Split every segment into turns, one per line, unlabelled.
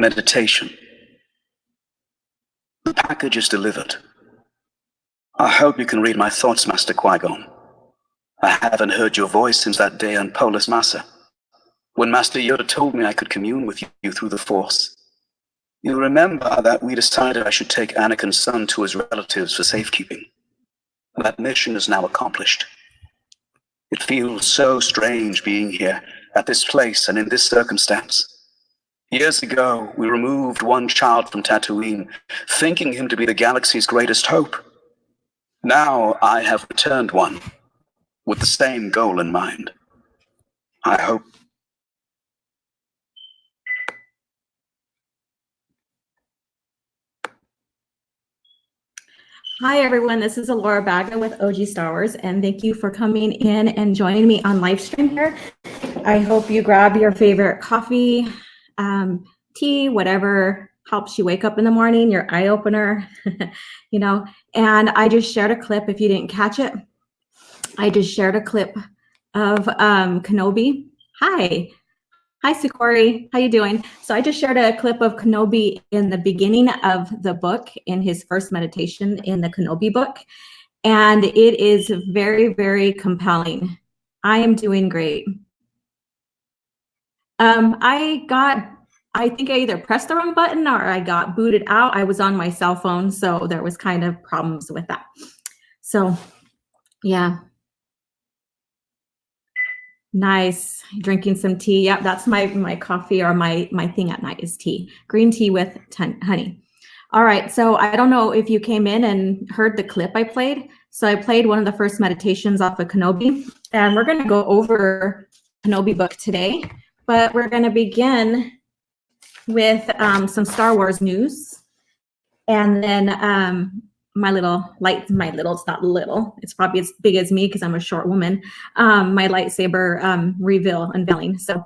meditation. The package is delivered. I hope you can read my thoughts, Master Qui-Gon. I haven't heard your voice since that day on Polis Massa, when Master Yoda told me I could commune with you through the Force. You remember that we decided I should take Anakin's son to his relatives for safekeeping. That mission is now accomplished. It feels so strange being here, at this place and in this circumstance. Years ago, we removed one child from Tatooine, thinking him to be the galaxy's greatest hope. Now I have returned one, with the same goal in mind. I hope.
Hi everyone, this is Laura Baga with OG Star Wars, and thank you for coming in and joining me on live stream here. I hope you grab your favorite coffee, tea, whatever helps you wake up in the morning, your eye opener, you know. And I just shared a clip, if you didn't catch it, I just shared a clip of Kenobi. Hi, Sukori. How you doing? So I just shared a clip of Kenobi in the beginning of the book, in his first meditation in the Kenobi book. And it is very, very compelling. I am doing great. I think I either pressed the wrong button or I got booted out. I was on my cell phone, so there was kind of problems with that. So, yeah. Nice. Drinking some tea. Yep, that's my coffee, or my thing at night is tea. Green tea with honey. All right, so I don't know if you came in and heard the clip I played. So I played one of the first meditations off of Kenobi, and we're going to go over Kenobi book today, but we're going to begin with some Star Wars news, and then it's not little, it's probably as big as me because I'm a short woman, my lightsaber unveiling. So,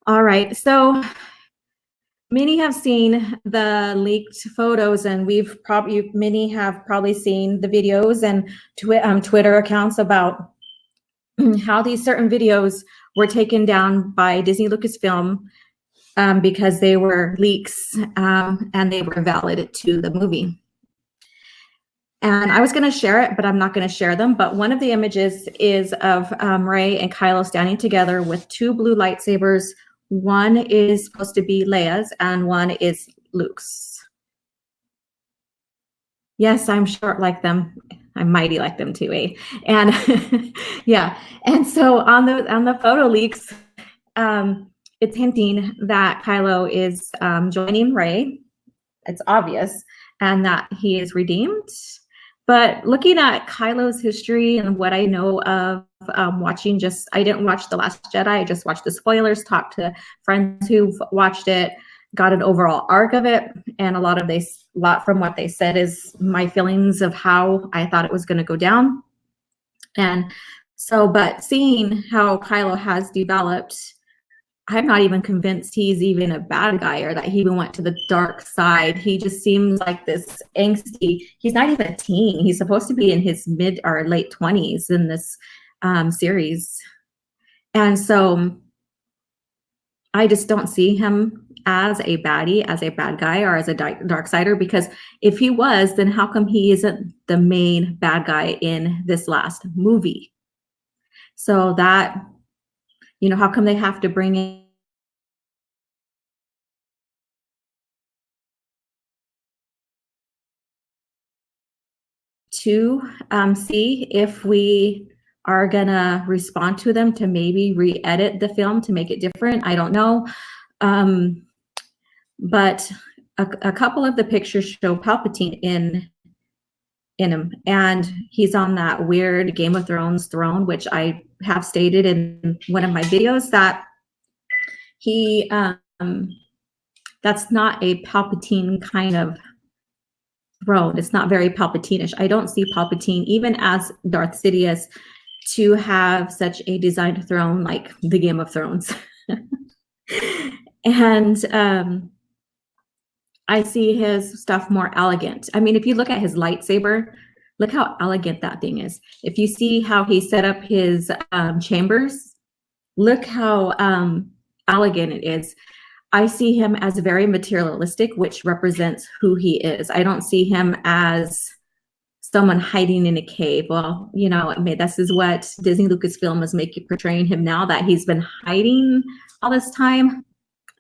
all right, so many have seen the leaked photos, and many have probably seen the videos and Twitter accounts about how these certain videos were taken down by Disney Lucasfilm because they were leaks and they were valid to the movie. And I was going to share it, but I'm not going to share them. But one of the images is of Rey and Kylo standing together with two blue lightsabers. One is supposed to be Leia's and one is Luke's. Yes, I'm short like them. I'm mighty like them too, eh? And yeah. And so on the photo leaks, it's hinting that Kylo is joining Rey. It's obvious, and that he is redeemed. But looking at Kylo's history and what I know of watching, I didn't watch The Last Jedi, I just watched the spoilers, talked to friends who've watched it, got an overall arc of it, and a lot from what they said is my feelings of how I thought it was going to go down. And so, but seeing how Kylo has developed, I'm not even convinced he's even a bad guy or that he even went to the dark side. He just seems like this angsty. He's not even a teen. He's supposed to be in his mid or late 20s in this series. And so I just don't see him as a baddie, as a bad guy, or as a dark sider, because if he was, then how come he isn't the main bad guy in this last movie? So that, you know, how come they have to bring in to see if we are gonna respond to them, to maybe re-edit the film to make it different? I don't know. But a couple of the pictures show Palpatine in him, and he's on that weird Game of Thrones throne, which I have stated in one of my videos that he that's not a Palpatine kind of throne. It's not very Palpatine-ish. I don't see Palpatine, even as Darth Sidious, to have such a designed throne like the Game of Thrones. And I see his stuff more elegant. I mean, if you look at his lightsaber, look how elegant that thing is. If you see how he set up his chambers, look how elegant it is. I see him as very materialistic, which represents who he is. I don't see him as someone hiding in a cave. Well, you know, I mean, this is what Disney Lucasfilm is portraying him now, that he's been hiding all this time.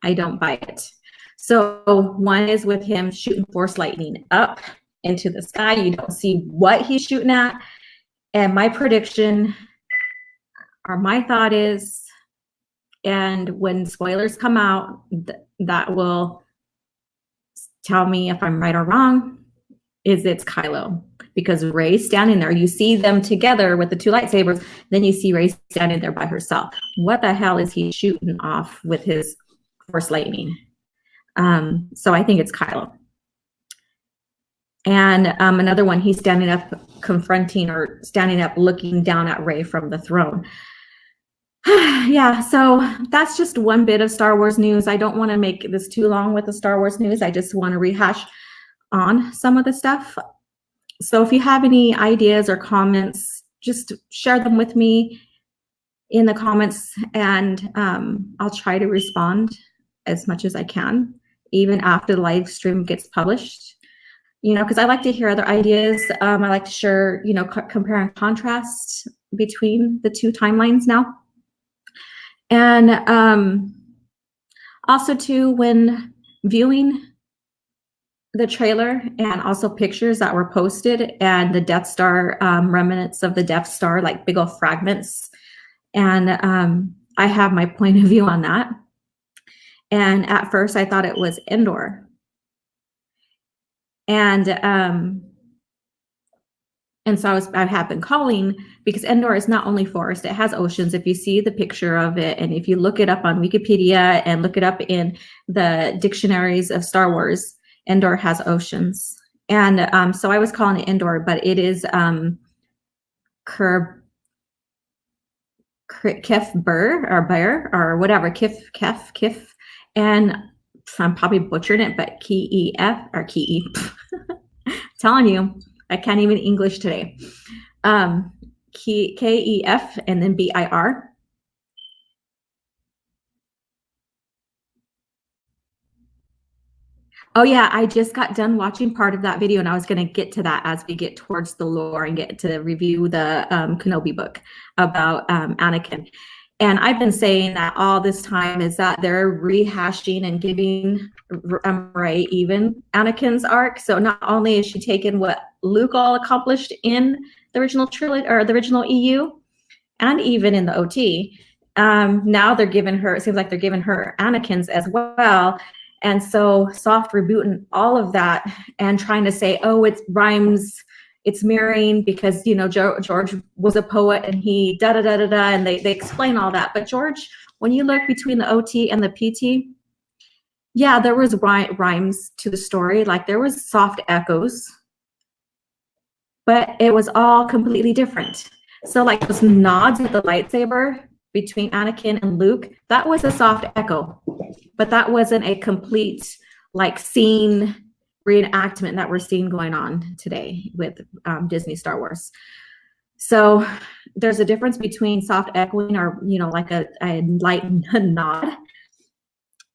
I don't buy it. So one is with him shooting force lightning up into the sky. You don't see what he's shooting at. And my prediction, or my thought is, and when spoilers come out, that will tell me if I'm right or wrong, is it's Kylo. Because Rey's standing there. You see them together with the two lightsabers. Then you see Rey standing there by herself. What the hell is he shooting off with his force lightning? So I think it's Kylo. And another one, he's standing up confronting, or standing up looking down at Rey from the throne. Yeah, so that's just one bit of Star Wars news. I don't want to make this too long with the Star Wars news. I just want to rehash on some of the stuff. So if you have any ideas or comments, just share them with me in the comments, and I'll try to respond as much as I can, even after the live stream gets published. You know, because I like to hear other ideas. I like to share, you know, compare and contrast between the two timelines now. And also too, when viewing the trailer and also pictures that were posted, and the Death Star, remnants of the Death Star, like big old fragments. And I have my point of view on that. And at first I thought it was Endor. And so I have been calling, because Endor is not only forest, it has oceans. If you see the picture of it, and if you look it up on Wikipedia and look it up in the dictionaries of Star Wars, Endor has oceans. And so I was calling it Endor, but it is Kef Bur, or Bear, or whatever, Kef, and I'm probably butchering it, but K-E-F, or K-E, telling you, I can't even English today. K-E-F, and then B-I-R. Oh yeah, I just got done watching part of that video, and I was going to get to that as we get towards the lore and get to review the Kenobi book about Anakin. And I've been saying that all this time, is that they're rehashing and giving Rey even Anakin's arc. So not only is she taking what Luke all accomplished in the original trilogy, or the original EU, and even in the OT, now they're giving her, it seems like they're giving her Anakin's as well. And so soft rebooting all of that and trying to say, oh, it rhymes, it's mirroring, because, you know, George was a poet and he da-da-da-da-da, and they explain all that. But George, when you look between the OT and the PT, yeah, there was rhymes to the story. Like, there was soft echoes, but it was all completely different. So like those nods with the lightsaber between Anakin and Luke, that was a soft echo, but that wasn't a complete like scene reenactment that we're seeing going on today with Disney Star Wars. So there's a difference between soft echoing, or, you know, like a light nod,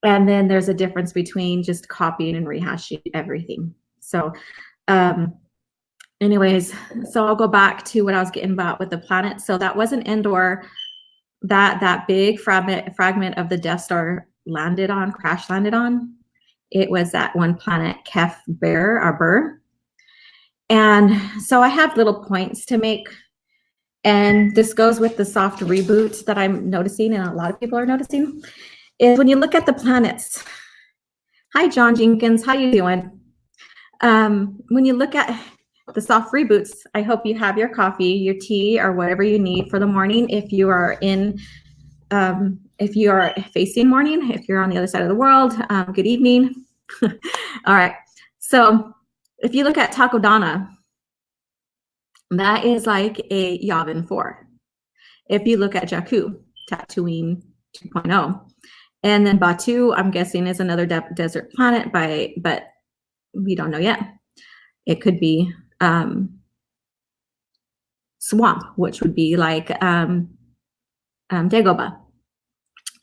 and then there's a difference between just copying and rehashing everything. So anyways, so I'll go back to what I was getting about with the planet. So that wasn't Endor, that big fragment of the Death Star crash landed on. It was that one planet, Kef Bur. And so I have little points to make. And this goes with the soft reboot that I'm noticing, and a lot of people are noticing, is when you look at the planets. Hi, John Jenkins, how you doing? When you look at the soft reboots, I hope you have your coffee, your tea, or whatever you need for the morning. If you are if you are facing morning, if you're on the other side of the world, good evening. All right. So if you look at Takodana, that is like a Yavin 4. If you look at Jakku, Tatooine 2.0. And then Batu, I'm guessing, is another desert planet, but we don't know yet. It could be swamp, which would be like Dagobah.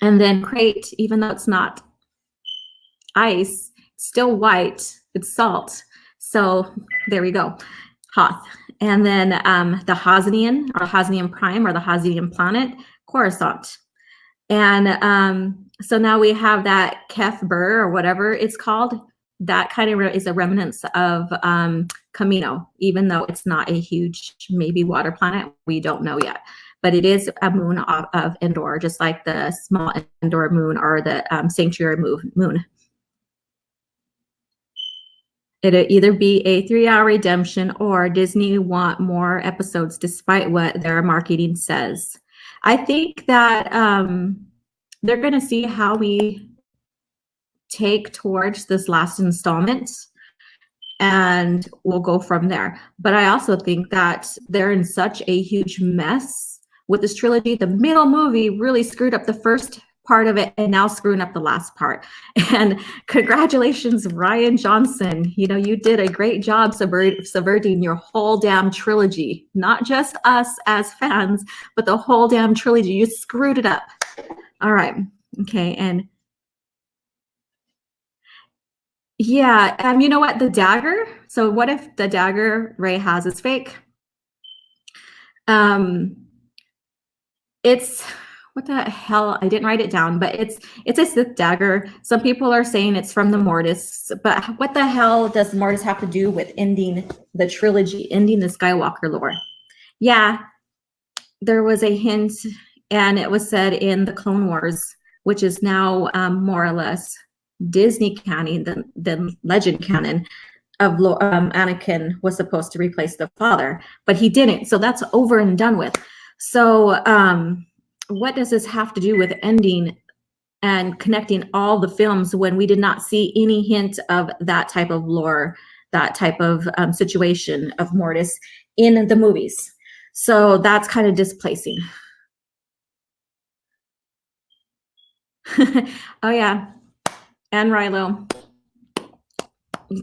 And then Crate, even though it's not ice, still white, it's salt. So there we go, Hoth. And then the Hosnian, or Hosnian Prime, or the Hosnian planet, Coruscant. And so now we have that Kef Bur, or whatever it's called. That kind of is a remnants of Camino, even though it's not a huge, maybe water planet. We don't know yet. But it is a moon of Endor, just like the small Endor moon or the sanctuary moon. It'll either be a 3-hour redemption, or Disney want more episodes despite what their marketing says. I think that they're going to see how we take towards this last installment, and we'll go from there. But I also think that they're in such a huge mess with this trilogy. The middle movie really screwed up the first part of it, and now screwing up the last part. And congratulations, Rian Johnson. You know, you did a great job subverting your whole damn trilogy. Not just us as fans, but the whole damn trilogy. You screwed it up. All right. Okay. And yeah, you know what? The dagger. So what if the dagger Rey has is fake? It's, what the hell? I didn't write it down, but it's a Sith dagger. Some people are saying it's from the Mortis, but what the hell does Mortis have to do with ending the trilogy, ending the Skywalker lore? Yeah, there was a hint, and it was said in the Clone Wars, which is now more or less Disney canon, the legend canon of Anakin was supposed to replace the father, but he didn't. So that's over and done with. So what does this have to do with ending and connecting all the films when we did not see any hint of that type of lore, that type of situation of Mortis in the movies? So that's kind of displacing. Oh yeah, and Rilo.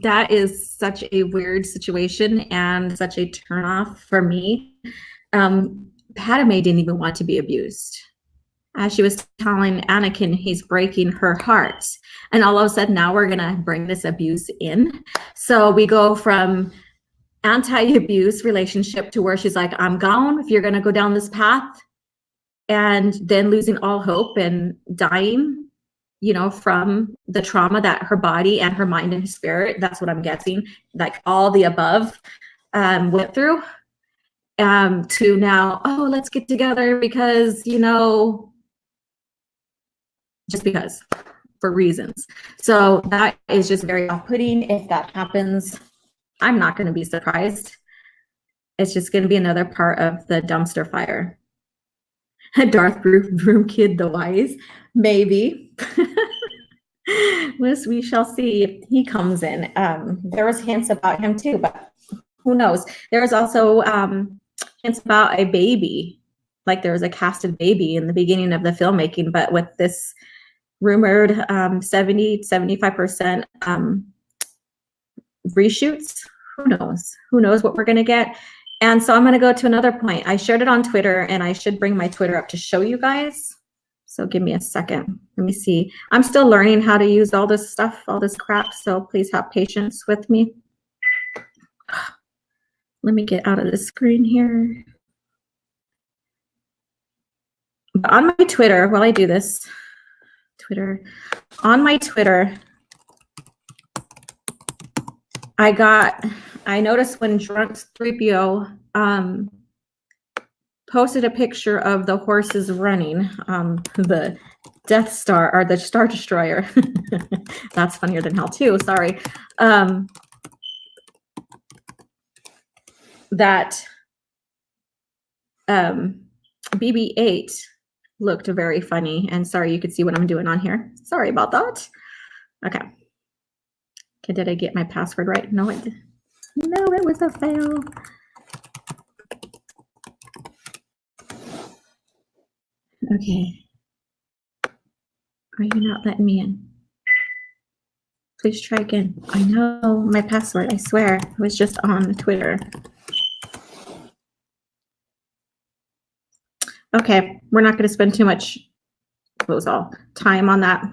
That is such a weird situation and such a turnoff for me. Padme didn't even want to be abused. As she was telling Anakin, he's breaking her heart. And all of a sudden, now we're going to bring this abuse in. So we go from anti-abuse relationship to where she's like, I'm gone if you're going to go down this path. And then losing all hope and dying, you know, from the trauma that her body and her mind and spirit, that's what I'm guessing, like all the above went through, to now, oh, let's get together because, you know, just because, for reasons. So that is just very off-putting. If that happens, I'm not going to be surprised. It's just going to be another part of the dumpster fire. Darth Broom Kid the Wise, maybe. Yes, we shall see if he comes in. There was hints about him too, but who knows? There was also hints about a baby, like there was a casted baby in the beginning of the filmmaking, but with this rumored 70-75% reshoots, who knows? Who knows what we're going to get? And so I'm going to go to another point. I shared it on Twitter, and I should bring my Twitter up to show you guys. So give me a second. Let me see. I'm still learning how to use all this stuff, all this crap. So please have patience with me. Let me get out of the screen here. But on my Twitter, while I do this, on my Twitter, I noticed when Drunks 3PO posted a picture of the horses running, the Death Star, or the Star Destroyer. That's funnier than hell too, sorry. That BB-8 looked very funny, and sorry, you could see what I'm doing on here. Sorry about that. Okay, did I get my password right? No, it was a fail. Okay. Are you not letting me in? Please try again. I know my password, I swear. It was just on Twitter. Okay, we're not going to spend too much time on that.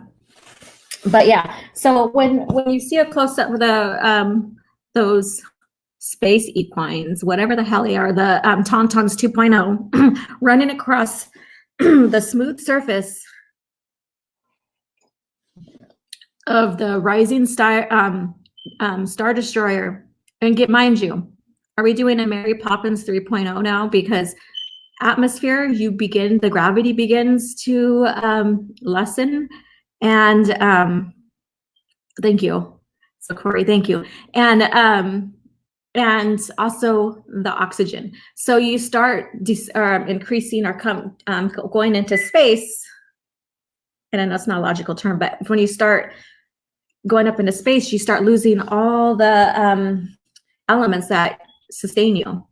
But yeah, so when you see a close up of the those space equines, whatever the hell they are, the Tauntauns 2.0, running across the smooth surface of the rising star Star Destroyer, and mind you, are we doing a Mary Poppins 3.0 now? Because atmosphere, the gravity begins to lessen, and thank you. So Corey, thank you. And also the oxygen. So you start increasing or going into space, and I know it's not a logical term, but when you start going up into space, you start losing all the elements that sustain you.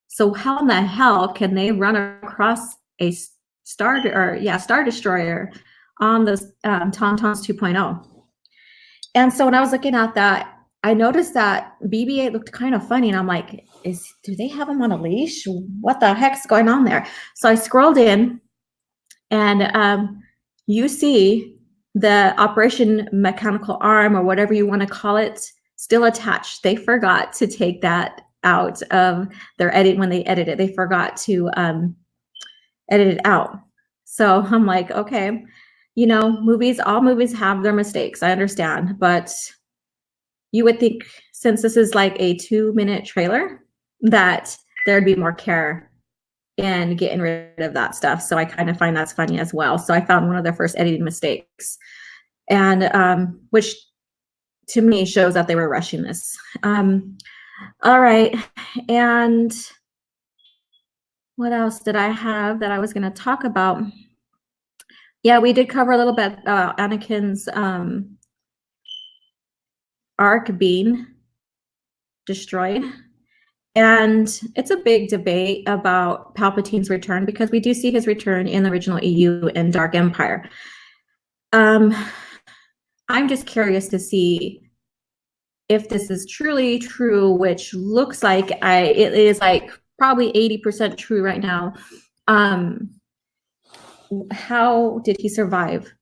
So how in the hell can they run across a Star Destroyer on the Tauntauns 2.0? And so when I was looking at that, I noticed that BB-8 looked kind of funny, and I'm like, do they have him on a leash? What the heck's going on there? So I scrolled in, and you see the operation mechanical arm, or whatever you want to call it, still attached. They forgot to take that out of their edit when they edit it. They forgot to edit it out. So I'm like, okay, you know, all movies have their mistakes. I understand, but you would think, since this is like a 2-minute trailer, that there'd be more care in getting rid of that stuff. So I kind of find that's funny as well. So I found one of their first editing mistakes, and which to me shows that they were rushing this. All right, and what else did I have that I was going to talk about? Yeah, we did cover a little bit Anakin's arc being destroyed. And it's a big debate about Palpatine's return, because we do see his return in the original EU and Dark Empire. I'm just curious to see if this is truly true, which looks like it is like probably 80% true right now. How did he survive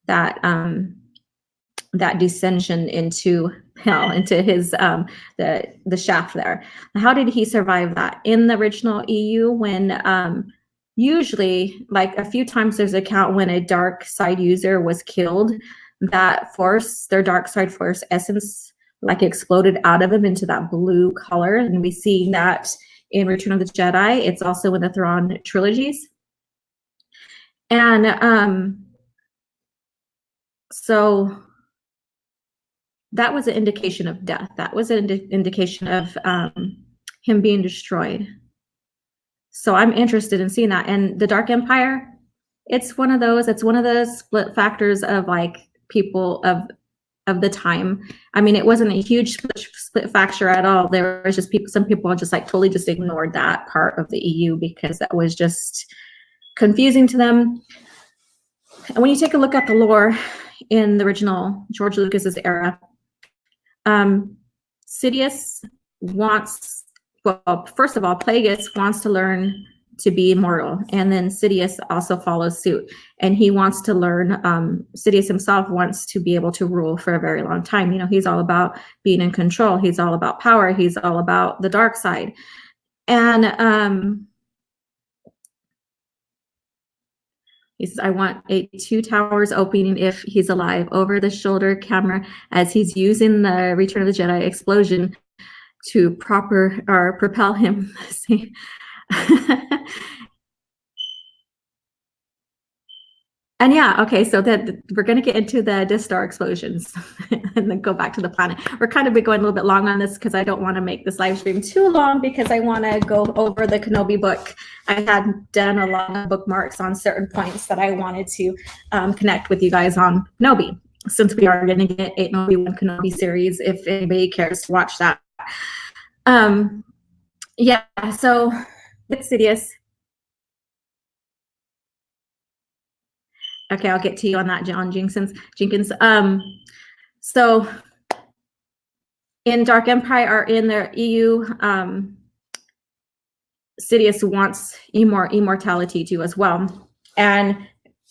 that that descension into hell, into his the shaft there? How did he survive that in the original EU, when usually, like a few times there's an account when a dark side user was killed, that force, their dark side force essence, like exploded out of him into that blue color. And we see that in Return of the Jedi. It's also in the Thrawn trilogies. And so that was an indication of death. That was an indication of him being destroyed. So I'm interested in seeing that. And the Dark Empire, it's one of the split factors of like people of the time. I mean, it wasn't a huge split factor at all. There was just some people just like totally just ignored that part of the EU because that was just confusing to them. And when you take a look at the lore in the original George Lucas's era, Sidious wants, well, first of all, Plagueis wants to learn to be immortal, and then Sidious also follows suit, and he wants to learn, Sidious himself wants to be able to rule for a very long time. You know, he's all about being in control, he's all about power, he's all about the dark side. And he says, I want a 2 towers opening if he's alive, over the shoulder camera as he's using the Return of the Jedi explosion to propel him. And yeah, okay, so that we're going to get into the Death Star explosions and then go back to the planet. We're kind of going a little bit long on this because I don't want to make this live stream too long, because I want to go over the Kenobi book. I had done a lot of bookmarks on certain points that I wanted to connect with you guys on Kenobi, since we are going to get a Obi-Wan Kenobi series, if anybody cares to watch that. Yeah, so with Sidious. Okay, I'll get to you on that, John Jenkins. So in Dark Empire, or in the EU, Sidious wants immortality too as well. And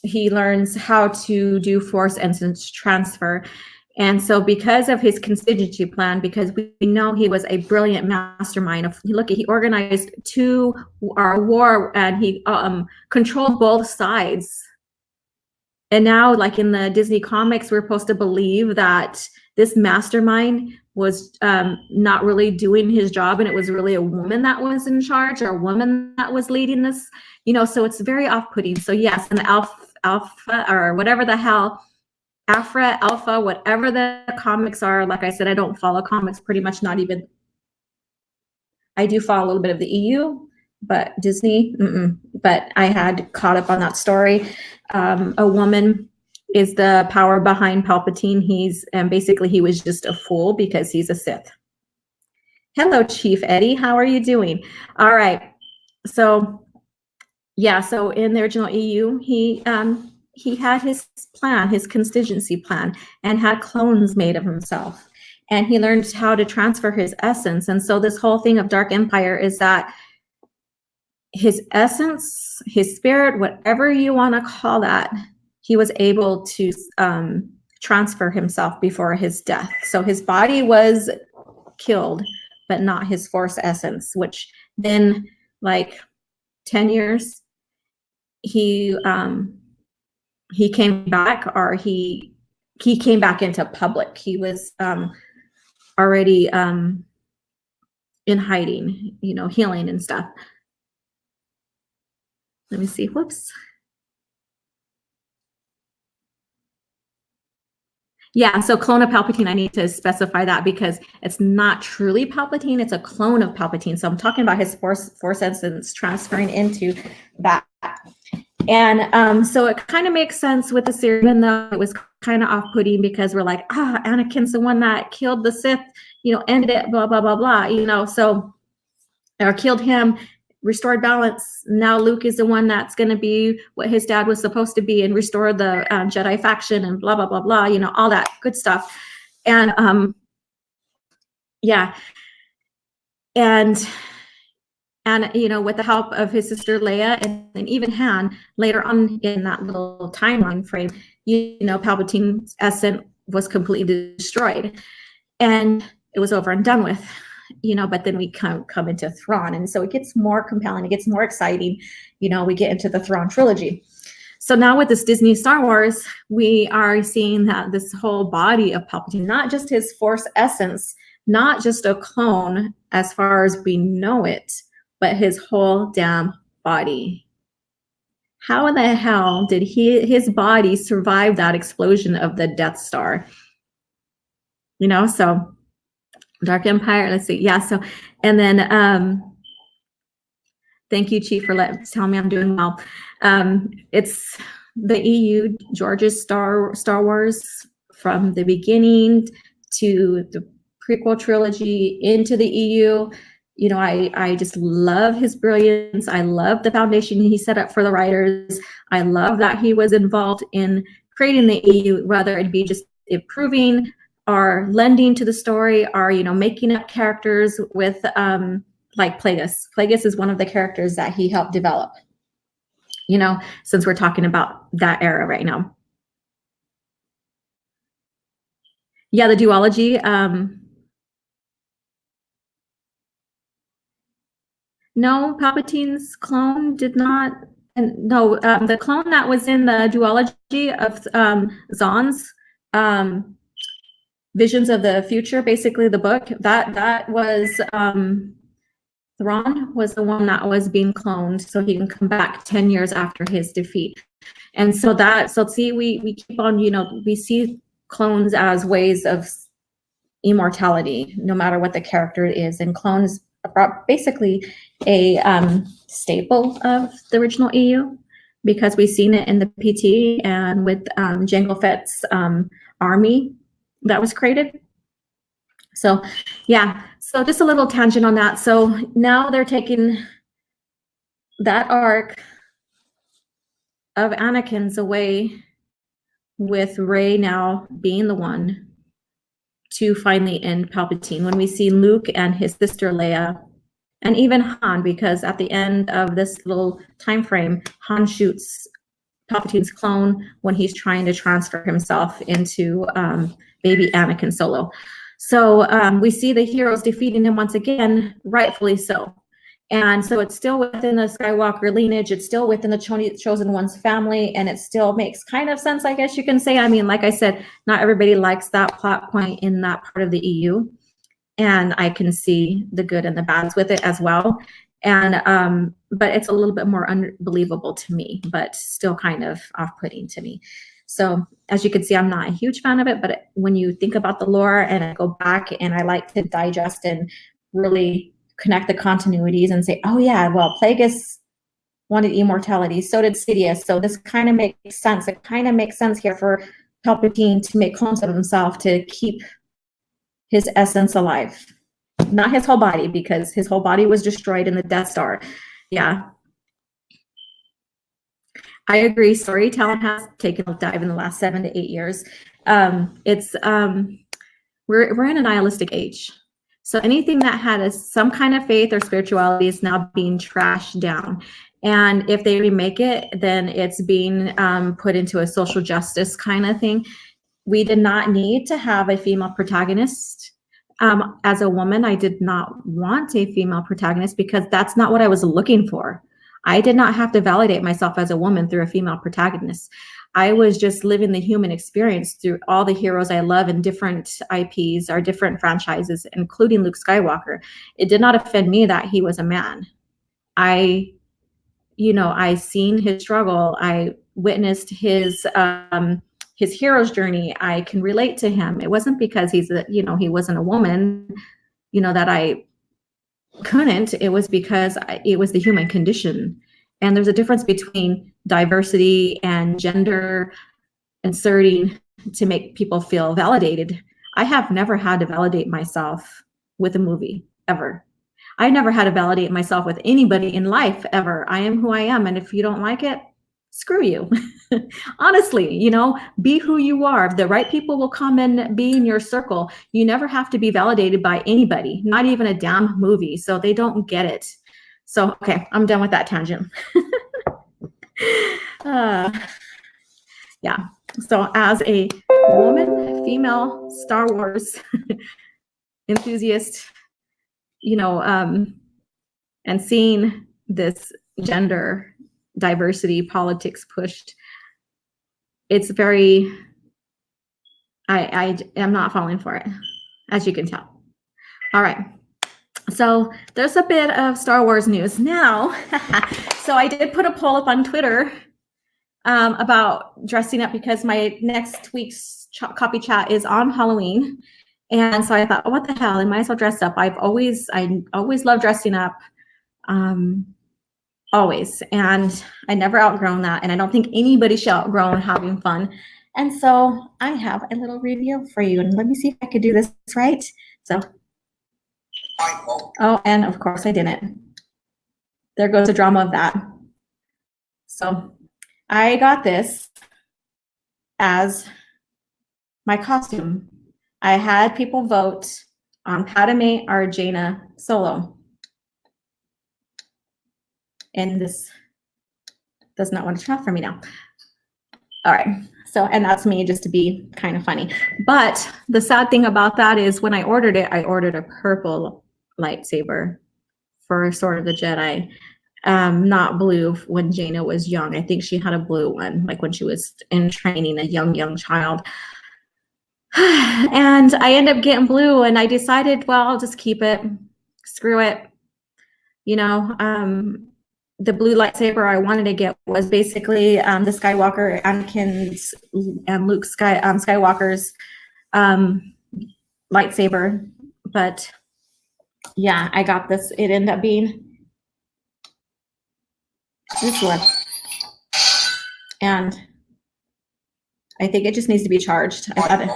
he learns how to do force essence transfer. And so because of his contingency plan, because we know he was a brilliant mastermind, he organized our war, and he controlled both sides. And now, like in the Disney comics, we're supposed to believe that this mastermind was not really doing his job, and it was really a woman that was in charge, or a woman that was leading this, so it's very off-putting. So yes, an alpha or whatever the hell, alpha, whatever the comics are. Like I said, I don't follow comics pretty much, not even. I do follow a little bit of the EU, but Disney, but I had caught up on that story. A woman is the power behind Palpatine. Basically he was just a fool because he's a Sith. Hello, Chief Eddie. How are you doing? All right. So yeah, so in the original EU, he had his plan, his contingency plan, and had clones made of himself. And he learned how to transfer his essence. And so this whole thing of Dark Empire is that his essence, his spirit, whatever you want to call that, he was able to transfer himself before his death. So his body was killed, but not his force essence, which then, like 10 years, he came back, or he came back into public. He was already in hiding, healing and stuff. Let me see. Whoops. Yeah, so clone of Palpatine, I need to specify that because it's not truly Palpatine, it's a clone of Palpatine. So I'm talking about his force essence transferring into that. And so it kind of makes sense with the series, even though it was kind of off-putting, because we're like, Anakin's the one that killed the Sith, ended it, blah, blah, blah, blah, so, or killed him, restored balance. Now Luke is the one that's going to be what his dad was supposed to be and restore the Jedi faction and blah, blah, blah, blah, all that good stuff. And yeah. And with the help of his sister Leia and even Han, later on in that little timeline frame, Palpatine's essence was completely destroyed. And it was over and done with. But then we come into Thrawn, and so it gets more compelling, it gets more exciting, we get into the Thrawn trilogy. So now with this Disney Star Wars, we are seeing that this whole body of Palpatine, not just his force essence, not just a clone as far as we know it, but his whole damn body. How in the hell did his body survive that explosion of the Death Star? So Dark Empire, let's see. Yeah, so, and then thank you, Chief, for telling me I'm doing well. It's the EU, George's Star Wars, from the beginning to the prequel trilogy into the EU. I just love his brilliance. I love the foundation he set up for the writers. I love that he was involved in creating the EU, whether it be just improving or lending to the story, or making up characters with like Plagueis. Plagueis is one of the characters that he helped develop, since we're talking about that era right now. Yeah, the duology. No, Palpatine's clone did not. And no, the clone that was in the duology of Zahn's Visions of the Future, basically the book, that was Thrawn was the one that was being cloned so he can come back 10 years after his defeat. And so see, we keep on, we see clones as ways of immortality, no matter what the character is. And clones are basically a staple of the original EU, because we've seen it in the PT and with Jango Fett's army that was created. So yeah, so just a little tangent on that. So now they're taking that arc of Anakin's away, with Rey now being the one to finally end Palpatine. When we see Luke and his sister Leia, and even Han, because at the end of this little time frame, Han shoots Palpatine's clone when he's trying to transfer himself into baby Anakin Solo. So we see the heroes defeating him once again, rightfully so. And so it's still within the Skywalker lineage. It's still within the Chosen One's family, and it still makes kind of sense, I guess you can say. I mean, like I said, not everybody likes that plot point in that part of the EU, and I can see the good and the bads with it as well. And but it's a little bit more unbelievable to me, but still kind of off-putting to me. So as you can see, I'm not a huge fan of it, but when you think about the lore and I go back and I like to digest and really connect the continuities and say, oh yeah, well, Plagueis wanted immortality, so did Sidious. So this kind of makes sense. It kind of makes sense here for Palpatine to make clones of himself to keep his essence alive. Not his whole body, because his whole body was destroyed in the Death Star. Yeah. I agree. Storytelling has taken a dive in the last 7 to 8 years. We're in a nihilistic age. So anything that had some kind of faith or spirituality is now being trashed down. And if they remake it, then it's being put into a social justice kind of thing. We did not need to have a female protagonist. As a woman, I did not want a female protagonist because that's not what I was looking for. I did not have to validate myself as a woman through a female protagonist. I was just living the human experience through all the heroes I love in different IPs or different franchises, including Luke Skywalker. It did not offend me that he was a man. I seen his struggle. I witnessed his hero's journey. I can relate to him. It wasn't because he wasn't a woman, that I couldn't. It was because it was the human condition. And there's a difference between diversity and gender inserting to make people feel validated. I have never had to validate myself with a movie, ever. I never had to validate myself with anybody in life, ever. I am who I am. And if you don't like it, screw you. Honestly, be who you are. The right people will come and be in your circle. You never have to be validated by anybody, not even a damn movie. So they don't get it. So, okay, I'm done with that tangent. Yeah. So as a woman, female Star Wars enthusiast, and seeing this gender diversity politics pushed, it's very, I am not falling for it, as you can tell. All right. So there's a bit of Star Wars news now. So I did put a poll up on Twitter about dressing up because my next week's copy chat is on Halloween. And so I thought, what the hell? I might as well dress up. I always love dressing up. Always. And I never outgrown that. And I don't think anybody should outgrow having fun. And so I have a little review for you. And let me see if I could do this right. So, oh, and of course I didn't. There goes the drama of that. So I got this as my costume. I had people vote on Padme or Jaina Solo. And this does not want to turn off for me now. All right. So, and that's me just to be kind of funny. But the sad thing about that is when I ordered it, I ordered a purple lightsaber for Sword of the Jedi. Not blue when Jaina was young. I think she had a blue one, like when she was in training, a young child. And I ended up getting blue, and I decided, well, I'll just keep it. Screw it. The blue lightsaber I wanted to get was basically the Skywalker, Anakin's and Luke Skywalker's lightsaber. But yeah, I got this. It ended up being this one. And I think it just needs to be charged. I thought it.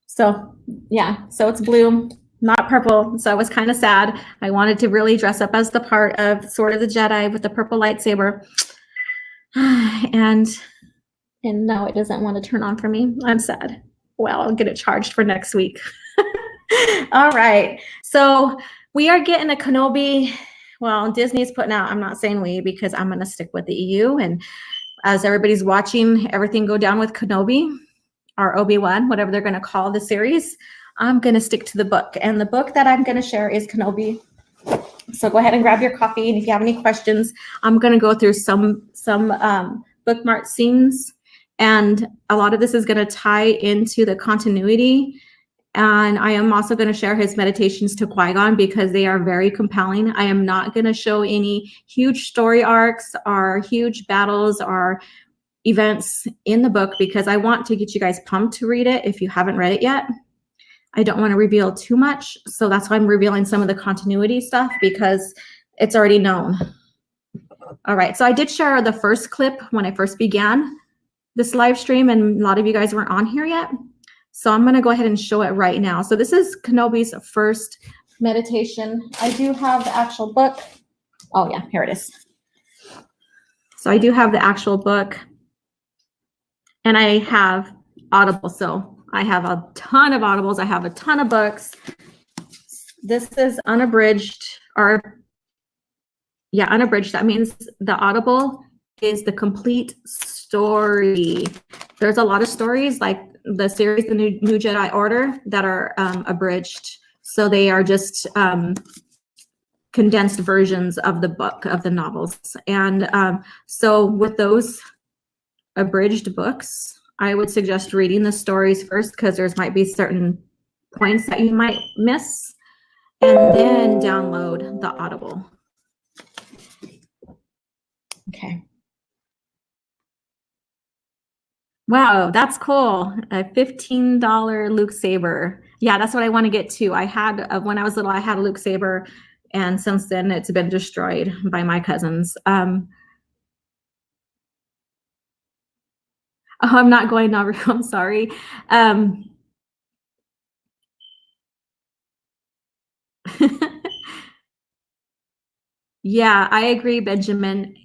So yeah, so it's blue, not purple. So I was kind of sad. I wanted to really dress up as the part of Sword of the Jedi with the purple lightsaber. And no, it doesn't want to turn on for me. I'm sad. Well, I'll get it charged for next week. All right. So we are getting a Kenobi. well, Disney's putting out, I'm not saying we, because I'm going to stick with the EU. And as everybody's watching everything go down with Kenobi or Obi-Wan, whatever they're going to call the series, I'm going to stick to the book. And the book that I'm going to share is Kenobi. So go ahead and grab your coffee. And if you have any questions, I'm going to go through some bookmarked scenes. And a lot of this is going to tie into the continuity. And I am also going to share his meditations to Qui-Gon because they are very compelling. I am not going to show any huge story arcs or huge battles or events in the book because I want to get you guys pumped to read it if you haven't read it yet. I don't want to reveal too much. So that's why I'm revealing some of the continuity stuff because it's already known. All right. So I did share the first clip when I first began this live stream and a lot of you guys weren't on here yet. So I'm going to go ahead and show it right now. So this is Kenobi's first meditation. I do have the actual book. Oh yeah, here it is. So I do have the actual book and I have Audible. So I have a ton of Audibles. I have a ton of books. This is unabridged or yeah, unabridged. That means the Audible is the complete story. There's a lot of stories like the series, the New Jedi Order, that are abridged. So they are just condensed versions of the book, of the novels. And so with those abridged books, I would suggest reading the stories first because there's might be certain points that you might miss, and then download the Audible. Okay. Wow, that's cool. A $15 Luke Saber. Yeah, that's what I want to get to. I had, when I was little, I had a Luke Saber, and since then it's been destroyed by my cousins. Oh, I'm not going Naruto, I'm sorry. Yeah, I agree, Benjamin.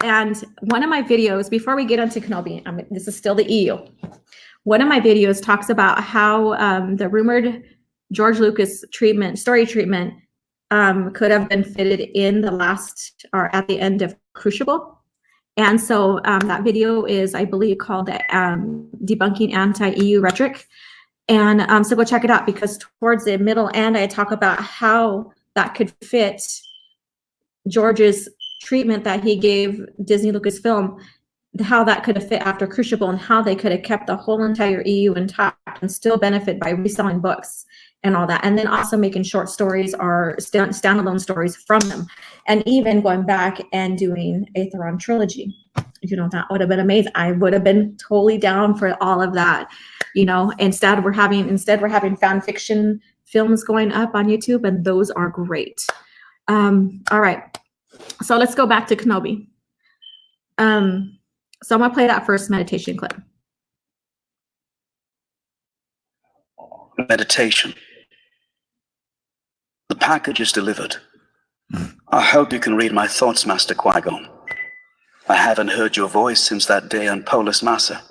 And one of my videos, before we get into Kenobi, this is still the EU. One of my videos talks about how the rumored George Lucas story treatment could have been fitted in the last or at the end of Crucible. And so that video is, I believe, called Debunking Anti-EU Rhetoric. And so go check it out because towards the middle end, I talk about how that could fit George's treatment that he gave Disney Lucasfilm, how that could have fit after Crucible and how they could have kept the whole entire EU intact and still benefit by reselling books and all that. And then also making short stories or standalone stories from them. And even going back and doing a Theron trilogy. You know, that would have been amazing. I would have been totally down for all of that. You know, instead we're having fan fiction films going up on YouTube, and those are great. All right. So let's go back to Kenobi. So I'm gonna play that first meditation clip.
Meditation. The package is delivered. I hope you can read my thoughts, Master Qui-Gon. I haven't heard your voice since that day on Polis Massa,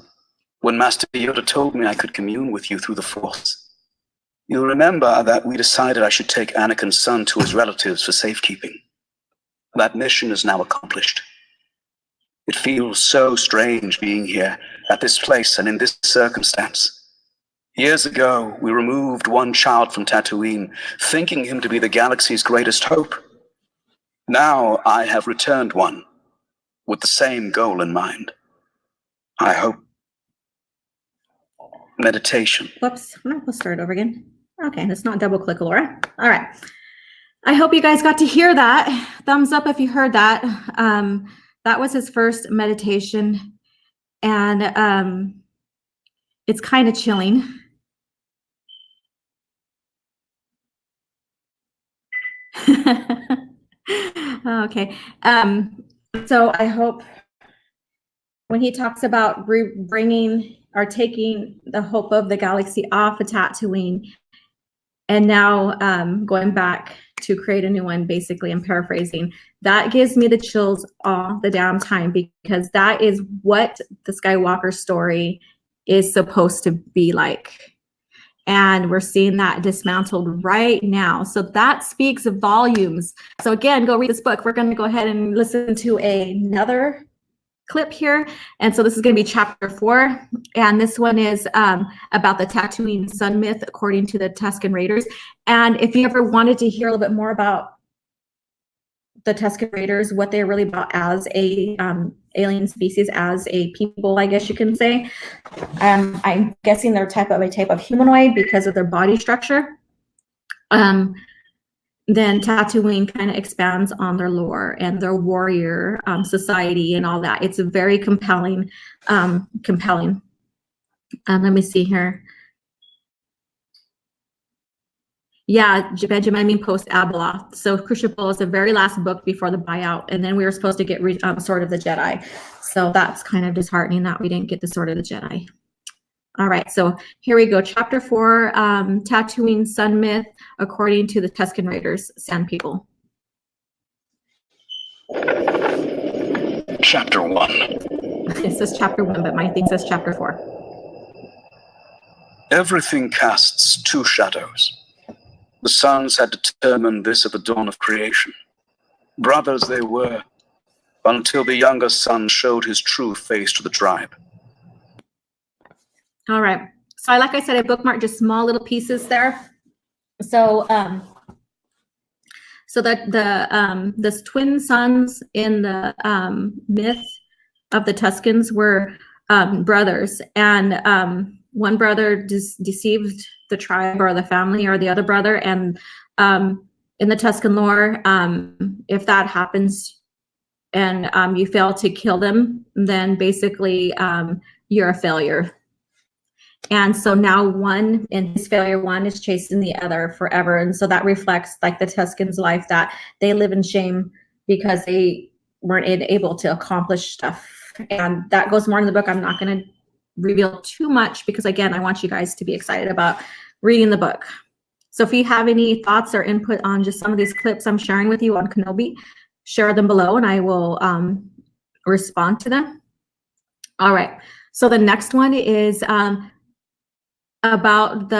when Master Yoda told me I could commune with you through the Force. You'll remember that we decided I should take Anakin's son to his relatives for safekeeping. That mission is now accomplished. It feels so strange being here, at this place and in this circumstance. Years ago, we removed one child from Tatooine, thinking him to be the galaxy's greatest hope. Now I have returned one, with the same goal in mind. I hope. Meditation.
Whoops, let's start over again. Okay, let's not double click, Laura. All right. I hope you guys got to hear that. Thumbs up if you heard that. That was his first meditation, and it's kind of chilling. Okay. So I hope when he talks about bringing or taking the hope of the galaxy off of Tatooine, and now going back to create a new one, basically, I'm paraphrasing, that gives me the chills all the damn time, because that is what the Skywalker story is supposed to be like. And we're seeing that dismantled right now. So that speaks volumes. So again, go read this book. We're going to go ahead and listen to another clip here. And so this is going to be chapter 4. And this one is about the Tatooine sun myth, according to the Tusken Raiders. And if you ever wanted to hear a little bit more about the Tusken Raiders, what they're really about as a alien species, as a people, I guess you can say. I'm guessing they're a type of humanoid because of their body structure. Then Tatooine kind of expands on their lore and their warrior society and all that. It's a very compelling. Let me see here. Yeah, Benjamin Post Abeloth. So Crucible is the very last book before the buyout, and then we were supposed to get Sword of the Jedi. So that's kind of disheartening that we didn't get the Sword of the Jedi. All right, so here we go. Chapter 4, Tatooine Sun Myth, according to the Tusken Raiders, Sand People.
Chapter 1.
It says chapter 1, but my thing says chapter 4.
Everything casts two shadows. The sons had determined this at the dawn of creation. Brothers they were, until the younger son showed his true face to the tribe.
All right. So like I said, I bookmarked just small little pieces there. So the twin sons in the myth of the Tuskens were brothers, and one brother deceived the tribe or the family or the other brother, and in the Tusken lore, if that happens and you fail to kill them, then basically you're a failure. And so now one in his failure, one is chasing the other forever. And so that reflects like the Tuskens' life, that they live in shame because they weren't able to accomplish stuff. And that goes more in the book. I'm not going to reveal too much because, again, I want you guys to be excited about reading the book. So if you have any thoughts or input on just some of these clips I'm sharing with you on Kenobi, share them below and I will respond to them. All right. So the next one is about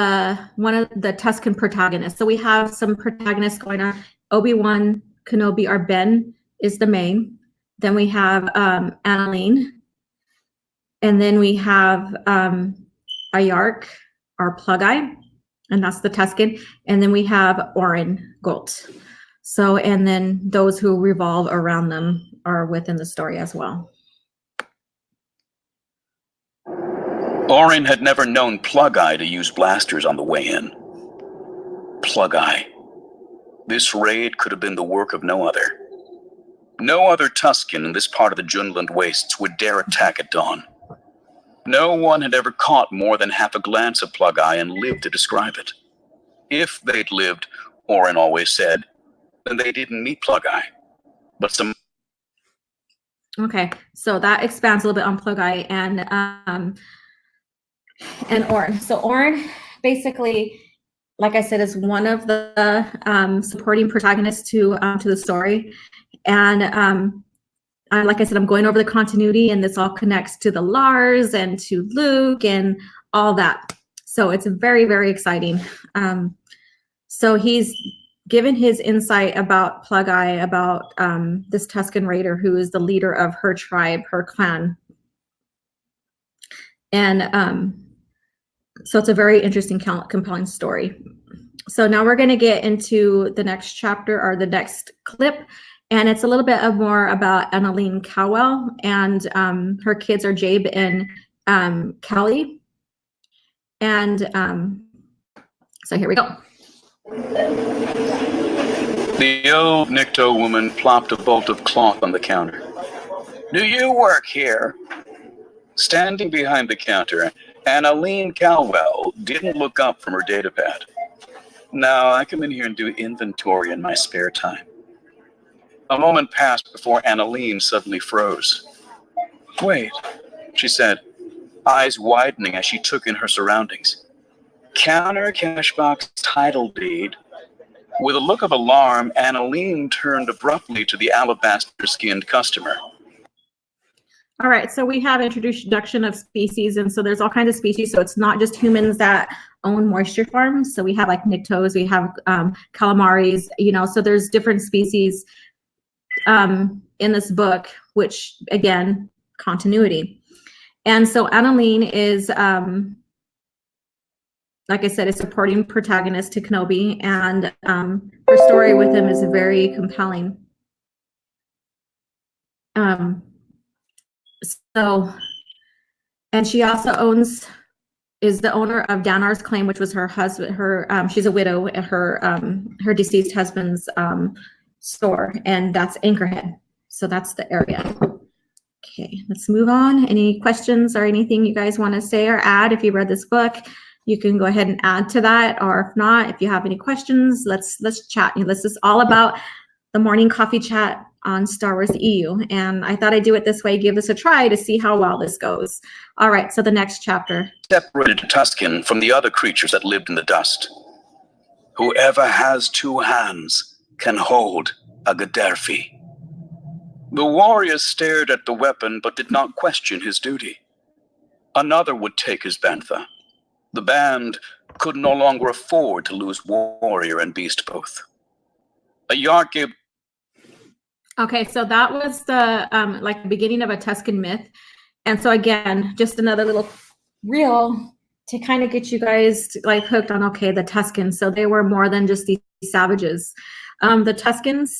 one of the Tusken protagonists. So we have some protagonists going on. Obi-Wan Kenobi, or Ben, is the main. Then we have Annalene. And then we have Ayark, or Plug-Eye, and that's the Tusken. And then we have Orin Golt. So, and then those who revolve around them are within the story as well.
Orin had never known Plug-Eye to use blasters on the way in. Plug-Eye. This raid could have been the work of no other. No other Tusken in this part of the Junland Wastes would dare attack at dawn. No one had ever caught more than half a glance of Plug-Eye and lived to describe it. If they'd lived, Orin always said, then they didn't meet Plug-Eye. But some...
Okay, so that expands a little bit on Plug-Eye and Orin. So Orin, basically, like I said, is one of the supporting protagonists to the story. And like I said, I'm going over the continuity, and this all connects to the Lars and to Luke and all that. So it's very, very exciting. So he's given his insight about Plug-Eye, about this Tusken Raider who is the leader of her tribe, her clan. And so it's a very interesting, compelling story. So now we're going to get into the next chapter, or the next clip. And it's a little bit more about Annalene Cowell, and her kids are Jabe and Callie. And so here we go.
The old Nikto woman plopped a bolt of cloth on the counter. Do you work here? Standing behind the counter, Annalene Cowell didn't look up from her datapad. No, I come in here and do inventory in my spare time. A moment passed before Annalene suddenly froze. Wait, she said, eyes widening as she took in her surroundings. Counter, cash box, title deed. With a look of alarm, Annalene turned abruptly to the alabaster-skinned customer.
All right, so we have introduction of species, and so there's all kinds of species. So it's not just humans that own moisture farms. So we have like nyctos, we have calamaris, you know, so there's different species in this book, which again, continuity. And so Annalene is, like I said, a supporting protagonist to Kenobi, and her story with him is very compelling. So, and she also is the owner of Danar's Claim, which was her husband, she's a widow, her deceased husband's store, and that's Anchorhead. So that's the area. Okay, let's move on. Any questions or anything you guys want to say or add? If you read this book, you can go ahead and add to that, or if not, if you have any questions, let's chat. This is all about the morning coffee chat on Star Wars EU, and I thought I'd do it this way, give this a try to see how well this goes. All right, so the next chapter.
Separated Tusken from the other creatures that lived in the dust. Whoever has two hands can hold a Gaddafi. The warrior stared at the weapon but did not question his duty. Another would take his bantha. The band could no longer afford to lose warrior and beast both. A Yark gave.
Okay, so that was the like the beginning of a Tusken myth. And so again, just another little reel to kind of get you guys like hooked on, okay, the Tuskens. So they were more than just these savages. The Tuskens,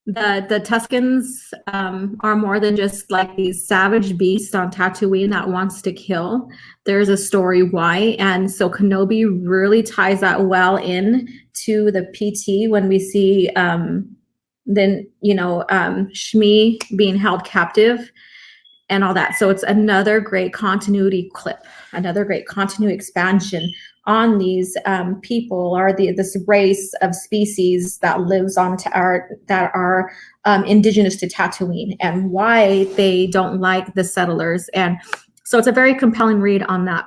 the Tuskens are more than just like these savage beasts on Tatooine that wants to kill. There's a story why, and so Kenobi really ties that well in to the PT when we see then Shmi being held captive and all that. So it's another great continuity clip, another great continuity expansion on these people, or this race of species that lives on that are indigenous to Tatooine, and why they don't like the settlers. And so it's a very compelling read on that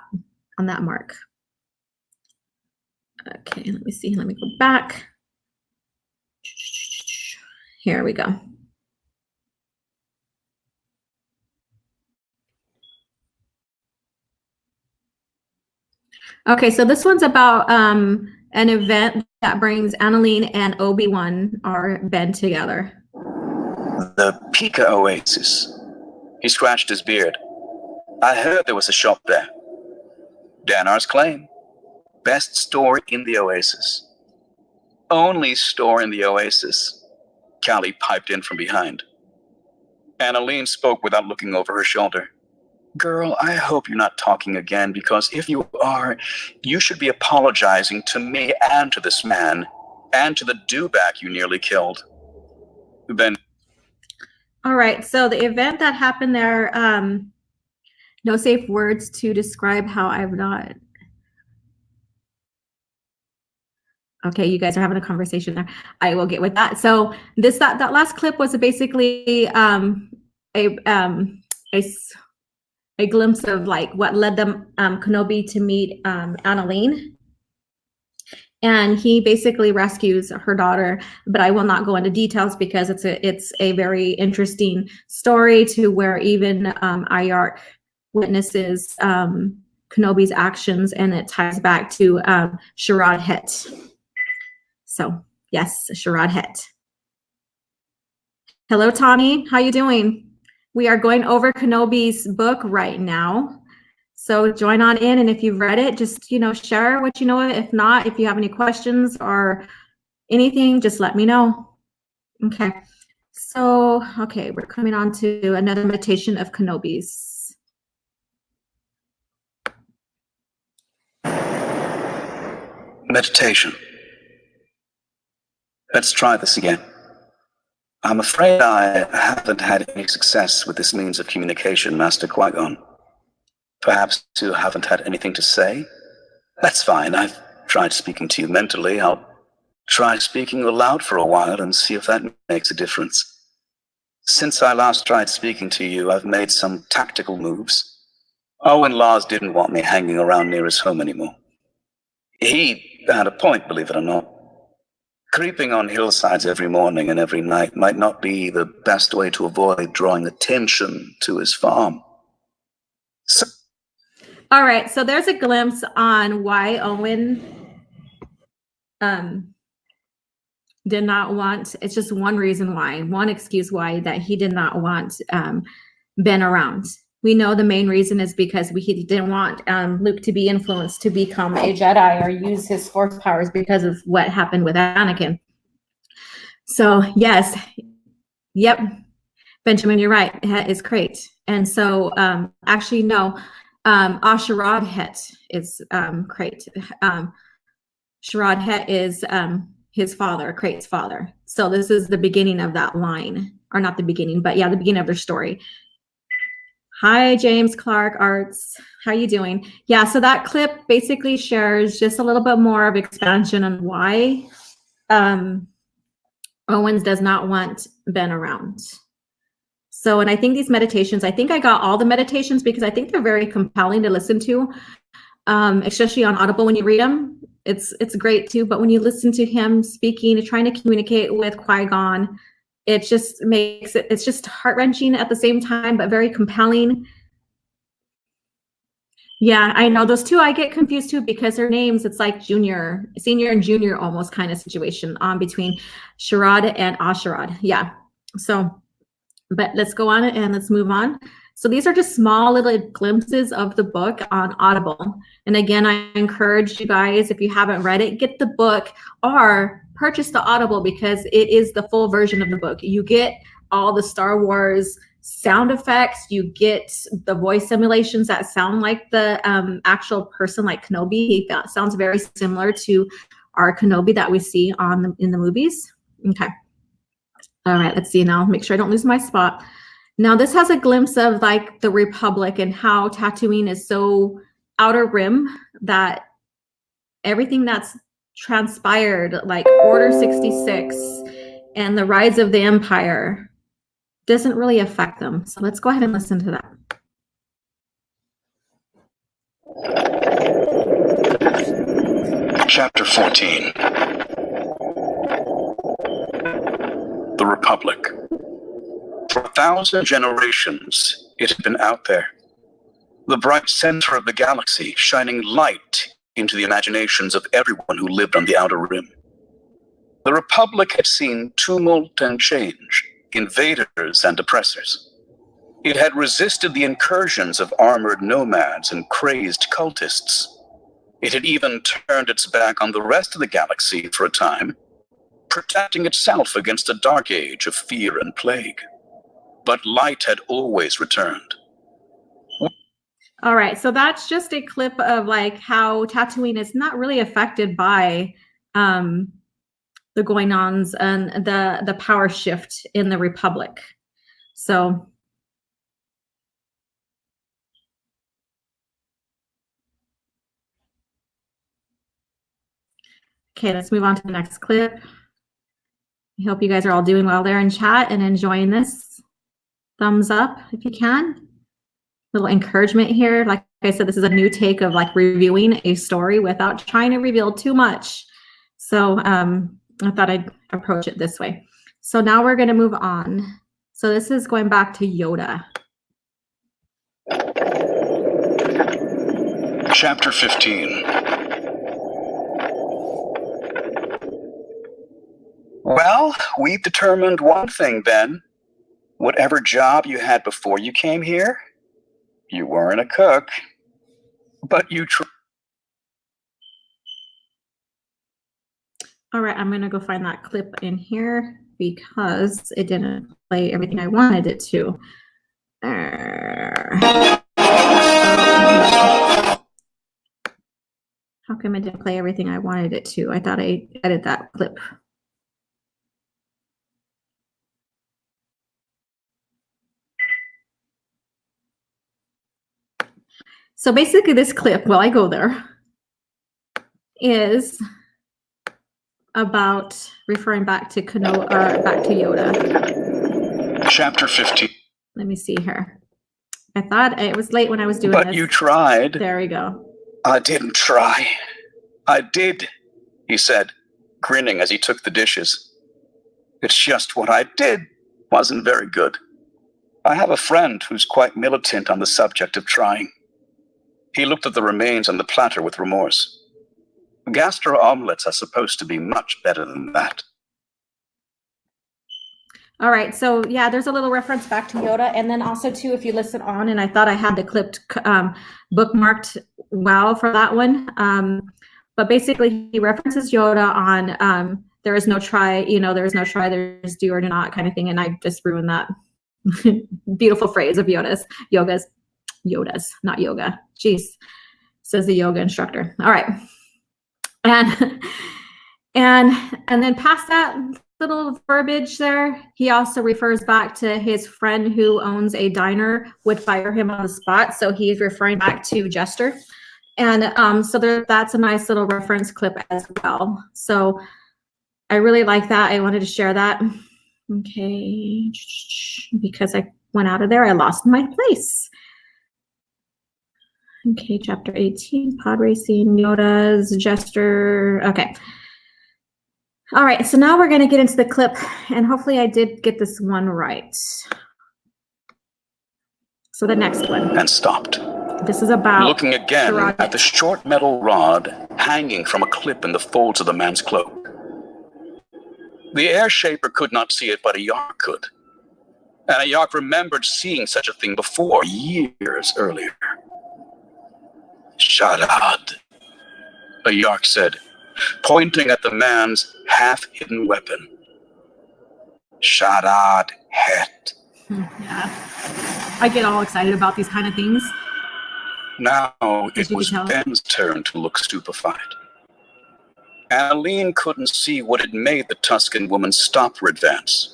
mark. Okay, let me see. Let me go back. Here we go. Okay, so this one's about an event that brings Annalene and Obi-Wan or Ben together.
The Pika Oasis. He scratched his beard. I heard there was a shop there. Danar's Claim. Best store in the Oasis. Only store in the Oasis. Callie piped in from behind. Annalene spoke without looking over her shoulder. Girl, I hope you're not talking again, because if you are, you should be apologizing to me and to this man, and to the dewback you nearly killed. Ben.
All right, so the event that happened there, no safe words to describe how I've not. Okay, you guys are having a conversation there. I will get with that. So that last clip was basically a glimpse of like what led them Kenobi to meet Annalene. And he basically rescues her daughter, but I will not go into details because it's a very interesting story to where even Ayark witnesses Kenobi's actions, and it ties back to Sharad Het. So yes, Sharad Het. Hello, Tani. How you doing? We are going over Kenobi's book right now. So join on in, and if you've read it, just, share what you know. If not, if you have any questions or anything, just let me know. Okay. So, okay, we're coming on to another meditation of Kenobi's.
Meditation. Let's try this again. I'm afraid I haven't had any success with this means of communication, Master Qui-Gon. Perhaps you haven't had anything to say? That's fine. I've tried speaking to you mentally. I'll try speaking aloud for a while and see if that makes a difference. Since I last tried speaking to you, I've made some tactical moves. Owen Lars didn't want me hanging around near his home anymore. He had a point, believe it or not. Creeping on hillsides every morning and every night might not be the best way to avoid drawing attention to his farm.
All right, so there's a glimpse on why Owen did not want, it's just one reason why, one excuse why, that he did not want Ben around. We know the main reason is because he didn't want Luke to be influenced to become a Jedi or use his Force powers because of what happened with Anakin. So yes, yep, Benjamin, you're right, Het is great. And so actually no, Asherad Het is great. Sharad Het is his father, Crate's father. So this is the beginning of that line, or not the beginning, but yeah, the beginning of their story. Hi, James Clark Arts. How you doing? Yeah, so that clip basically shares just a little bit more of expansion on why Owens does not want Ben around. So, and I think these meditations, I think I got all the meditations because I think they're very compelling to listen to, especially on Audible when you read them. It's great too, but when you listen to him speaking, trying to communicate with Qui-Gon, it just makes it, it's just heart-wrenching at the same time, but very compelling. Yeah, I know those two I get confused too because their names, it's like senior and junior almost kind of situation between Sharad and Asherad. Yeah, so, but let's go on and let's move on. So these are just small little glimpses of the book on Audible. And again, I encourage you guys, if you haven't read it, get the book or purchase the Audible because it is the full version of the book. You get all the Star Wars sound effects, you get the voice simulations that sound like the actual person, like Kenobi. That sounds very similar to our Kenobi that we see in the movies. Okay. All right, let's see now. Make sure I don't lose my spot. Now this has a glimpse of like the Republic and how Tatooine is so outer rim that everything that's transpired, like Order 66 and the rise of the Empire, doesn't really affect them. So let's go ahead and listen to that.
Chapter 14. The Republic. For 1,000 generations, it had been out there. The bright center of the galaxy, shining light into the imaginations of everyone who lived on the outer rim. The Republic had seen tumult and change, invaders and oppressors. It had resisted the incursions of armored nomads and crazed cultists. It had even turned its back on the rest of the galaxy for a time, protecting itself against a dark age of fear and plague. But light had always returned.
All right, so that's just a clip of like how Tatooine is not really affected by the going-ons and the power shift in the Republic. So okay, let's move on to the next clip. I hope you guys are all doing well there in chat and enjoying this. Thumbs up if you can. Little encouragement here. Like I said, this is a new take of like reviewing a story without trying to reveal too much. So I thought I'd approach it this way. So now we're going to move on. So this is going back to Yoda.
Chapter 15. Well, we've determined one thing, Ben. Whatever job you had before you came here, you weren't a cook, but you
All right, I'm gonna go find that clip in here because it didn't play everything I wanted it to. How come it didn't play everything I wanted it to? I thought I edited that clip. So basically this clip, while I go there, is about referring back to back to Yoda.
Chapter 15.
Let me see here. I thought it was late when I was doing this.
But you tried.
There we go.
I didn't try. I did, he said. grinning as he took the dishes. It's just what I did wasn't very good. I have a friend who's quite militant on the subject of trying. He looked at the remains on the platter with remorse. Gastro omelets are supposed to be much better than that.
All right, so yeah, there's a little reference back to Yoda, and then also too, if you listen on, and I thought I had the clip bookmarked well for that one, but basically he references Yoda on there is no try, there is no try, there's do or do not kind of thing, and I just ruined that beautiful phrase of Yoda's, not yoga. Jeez, says the yoga instructor. All right, and then past that little verbiage there, he also refers back to his friend who owns a diner would fire him on the spot, so he's referring back to Jester, and so that's a nice little reference clip as well. So I really like that. I wanted to share that. Okay, because I went out of there, I lost my place. Okay, chapter 18, pod racing, Yoda's, Jester. Okay. All right, so now we're going to get into the clip, and hopefully I did get this one right. So the next one.
And stopped.
This is about
looking again at the short metal rod hanging from a clip in the folds of the man's cloak. The air shaper could not see it, but a Yark could. And a Yark remembered seeing such a thing before, years earlier. Sharad, a Yark said, pointing at the man's half-hidden weapon. Sharad het.
Yeah, I get all excited about these kind of things.
Now it was Ben's turn to look stupefied. Aline couldn't see what had made the Tuscan woman stop her advance.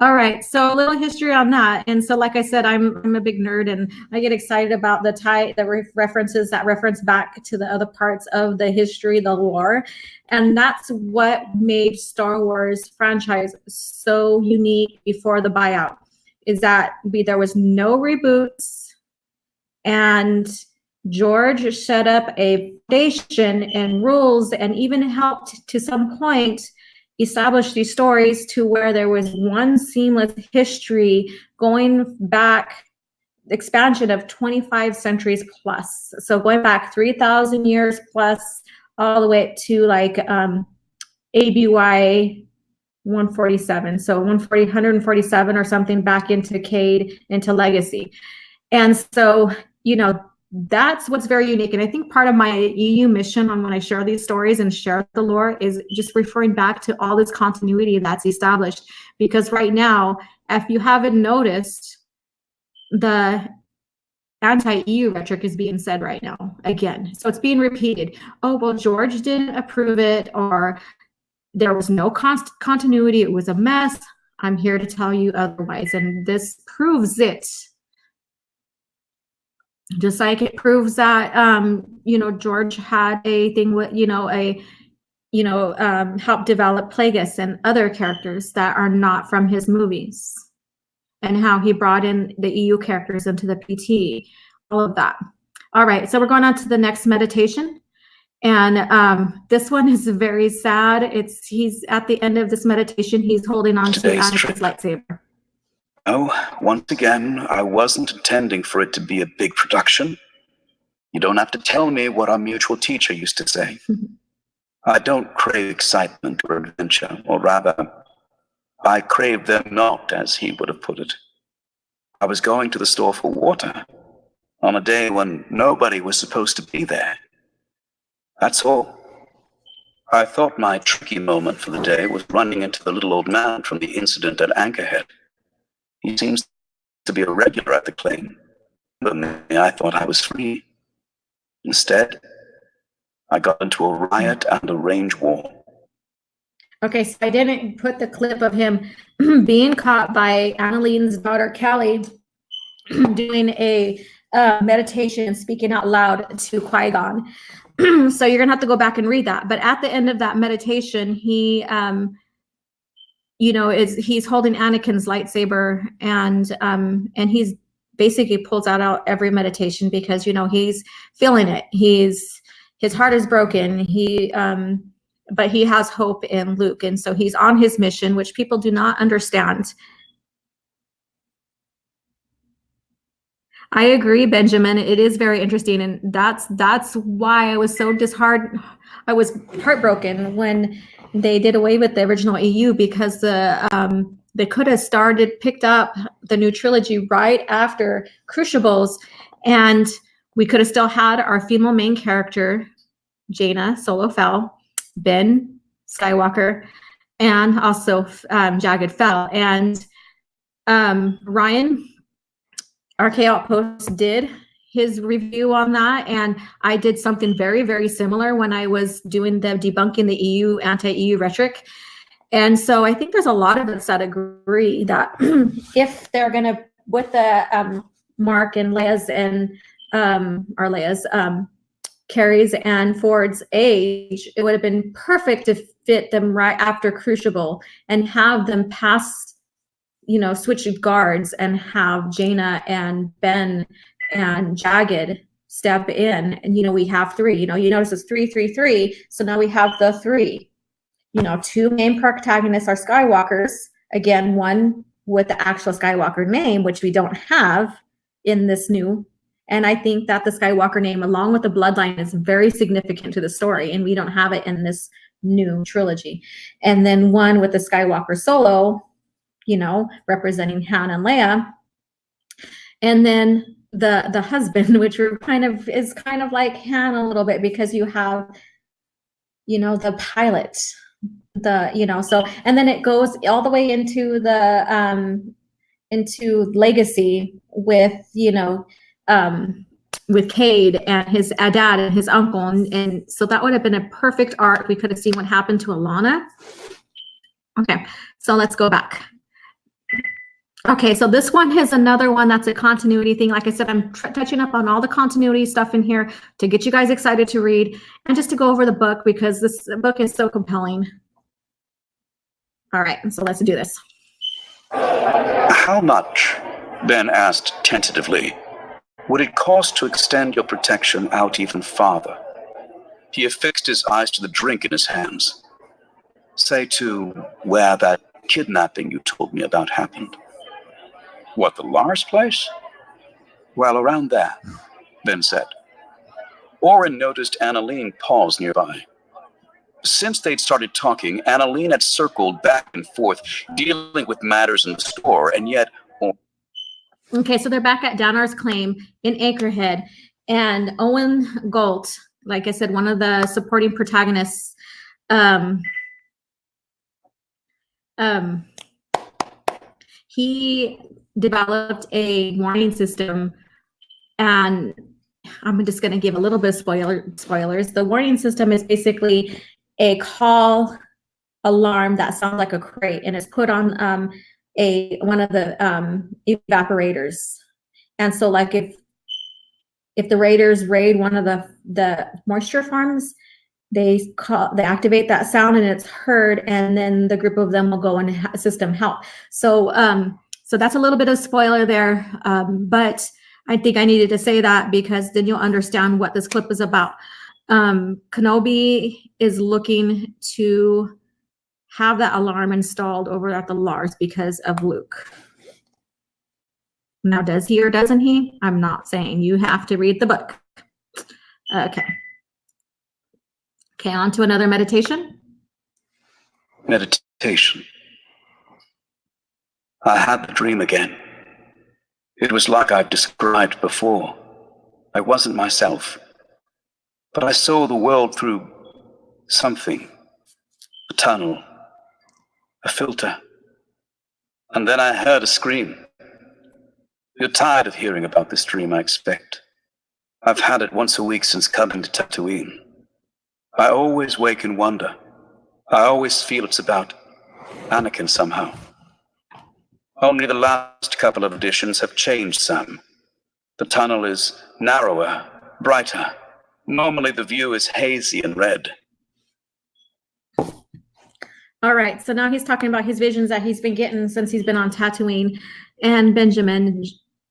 All right, so a little history on that. And so, like I said, I'm a big nerd, and I get excited about the references that reference back to the other parts of the history, the lore. And that's what made Star Wars franchise so unique before the buyout, is that there was no reboots, and George set up a foundation and rules, and even helped to some point establish these stories to where there was one seamless history going back, expansion of 25 centuries plus. So going back 3,000 years plus, all the way to like ABY 147. So 147 or something back into Cade, into Legacy. And so, that's what's very unique. And I think part of my EU mission on when I share these stories and share the lore is just referring back to all this continuity that's established. Because right now, if you haven't noticed, the anti-EU rhetoric is being said right now again. So it's being repeated. Oh, well, George didn't approve it, or there was no continuity. It was a mess. I'm here to tell you otherwise. And this proves it. Just like it proves that, George had a thing with, helped develop Plagueis and other characters that are not from his movies, and how he brought in the EU characters into the PT, all of that. All right, so we're going on to the next meditation. And this one is very sad. He's at the end of this meditation, he's holding on to Anakin's lightsaber.
Oh, once again, I wasn't intending for it to be a big production. You don't have to tell me what our mutual teacher used to say. I don't crave excitement or adventure, or rather, I crave them not, as he would have put it. I was going to the store for water on a day when nobody was supposed to be there. That's all. I thought my tricky moment for the day was running into the little old man from the incident at Anchorhead. He seems to be a regular at the claim, but I thought I was free. Instead, I got into a riot and a range war.
Okay, so I didn't put the clip of him being caught by Annaline's daughter, Callie, doing a meditation and speaking out loud to Qui-Gon. So you're gonna have to go back and read that. But at the end of that meditation, he he's holding Anakin's lightsaber, and he's basically pulls out every meditation because he's feeling it. His heart is broken. He but he has hope in Luke. And so he's on his mission, which people do not understand. I agree, Benjamin. It is very interesting, and that's why I was so I was heartbroken when they did away with the original EU, because they could have picked up the new trilogy right after Crucibles, and we could have still had our female main character, Jaina Solo Fell, Ben Skywalker, and also Jagged Fell. And Ryan, RK Outpost, did his review on that, and I did something very, very similar when I was doing the debunking the EU anti-EU rhetoric. And so I think there's a lot of us that agree that if they're gonna, with the Mark and Leia's and Carrie's and Ford's age, it would have been perfect to fit them right after Crucible and have them pass, switch guards and have Jaina and Ben and Jagged step in. And, we have three, you notice it's 3, 3, 3. So now we have the three, two main protagonists are Skywalkers. Again, one with the actual Skywalker name, which we don't have in this new. And I think that the Skywalker name, along with the bloodline, is very significant to the story. And we don't have it in this new trilogy. And then one with the Skywalker Solo, representing Han and Leia. And then the husband, which is kind of like Han a little bit, because you have, the pilot, so, and then it goes all the way into the, into Legacy with, with Cade and his dad and his uncle. And so that would have been a perfect arc. We could have seen what happened to Alana. Okay, so let's go back. Okay, so this one is another one that's a continuity thing. Like I said, I'm touching up on all the continuity stuff in here to get you guys excited to read and just to go over the book, because this book is so compelling. All right, so let's do this.
How much, Ben asked tentatively, would it cost to extend your protection out even farther? He affixed his eyes to the drink in his hands. Say to where that kidnapping you told me about happened. What, the Lars place? Well, around there, Ben said. Oren noticed Annalene pause nearby. Since they'd started talking, Annalene had circled back and forth, dealing with matters in the store, and yet...
Okay, so they're back at Downar's Claim in Acrehead, and Owen Galt, like I said, one of the supporting protagonists, he developed a warning system, and I'm just going to give a little bit of spoilers. The warning system is basically a call alarm that sounds like a crate, and it's put on one of the evaporators. And so, like, if the raiders raid one of the moisture farms, they activate that sound and it's heard, and then the group of them will go and assist them help. So so that's a little bit of spoiler there, but I think I needed to say that because then you'll understand what this clip is about. Kenobi is looking to have that alarm installed over at the Lars because of Luke. Now, does he or doesn't he? I'm not saying. You have to read the book. Okay. Okay, on to another meditation.
Meditation. I had the dream again. It was like I've described before. I wasn't myself, but I saw the world through something, a tunnel, a filter. And then I heard a scream. You're tired of hearing about this dream, I expect. I've had it once a week since coming to Tatooine. I always wake and wonder. I always feel it's about Anakin somehow. Only the last couple of editions have changed some. The tunnel is narrower, brighter. Normally the view is hazy and red.
All right, so now he's talking about his visions that he's been getting since he's been on Tatooine. And Benjamin,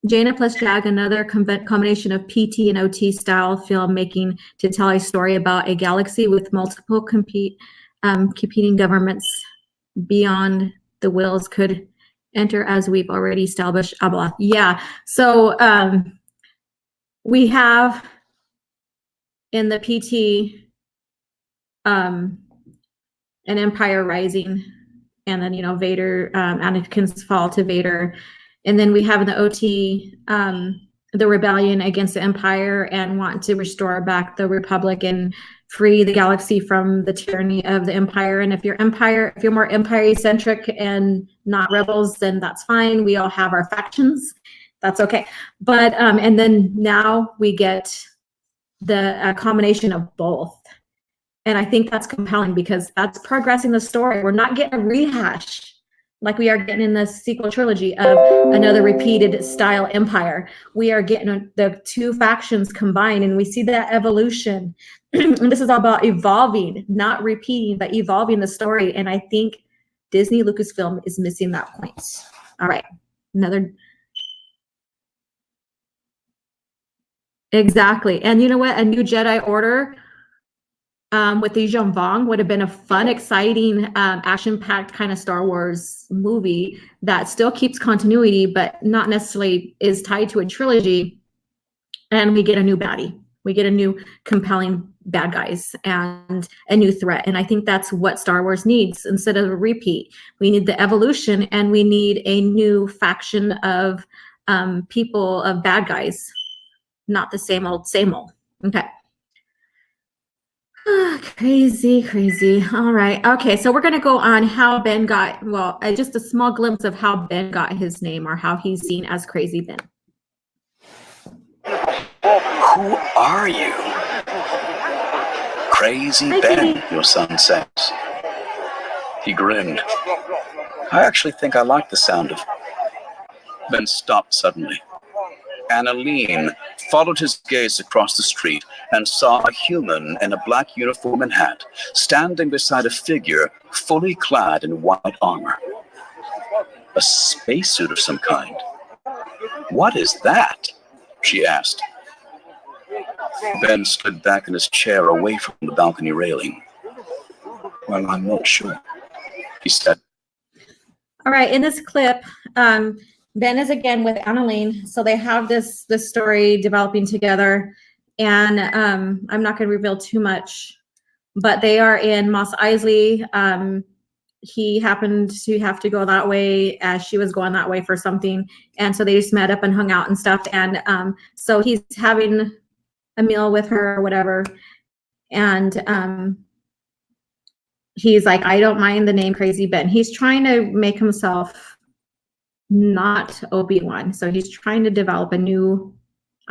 Jaina plus Jag, another combination of PT and OT style filmmaking to tell a story about a galaxy with multiple competing governments beyond the wills could enter, as we've already established. Yeah, so we have in the PT an empire rising, and then, you know, Vader, Anakin's fall to Vader. And then we have in the OT the rebellion against the empire and want to restore back the republic and free the galaxy from the tyranny of the empire. And if you're more empire centric and not rebels, then that's fine. We all have our factions. That's okay. But and then now we get the combination of both. And I think that's compelling because that's progressing the story. We're not getting a rehash like we are getting in the sequel trilogy of another repeated style empire. We are getting the two factions combined, and we see that evolution. And this is all about evolving, not repeating, but evolving the story. And I think Disney Lucasfilm is missing that point. All right, another. Exactly. And you know what? A new Jedi Order with Li Jianvong would have been a fun, exciting, action-packed kind of Star Wars movie that still keeps continuity, but not necessarily is tied to a trilogy. And we get a new baddie. We get a new compelling bad guys and a new threat. And I think that's what Star Wars needs instead of a repeat. We need the evolution, and we need a new faction of people, of bad guys, not the same old, same old. Okay. Crazy. All right. Okay, so we're going to go on how Ben got, well, just a small glimpse of how Ben got his name, or how he's seen as Crazy Ben.
Who are you? Crazy
Hi,
Ben,
Kitty.
your son says. He grinned. I actually think I like the sound of. Ben stopped suddenly. Annaline followed his gaze across the street and saw a human in a black uniform and hat standing beside a figure fully clad in white armor. A spacesuit of some kind. What is that? She asked. Ben slid back in his chair away from the balcony railing. Well, I'm not sure, he said.
All right, in this clip, Ben is again with Annaline. So they have this story developing together, and I'm not going to reveal too much, but they are in Mos Eisley. He happened to have to go that way as she was going that way for something, and so they just met up and hung out and stuff. And so he's having a meal with her or whatever, and he's like, I don't mind the name Crazy Ben. He's trying to make himself not Obi-Wan. So he's trying to develop a new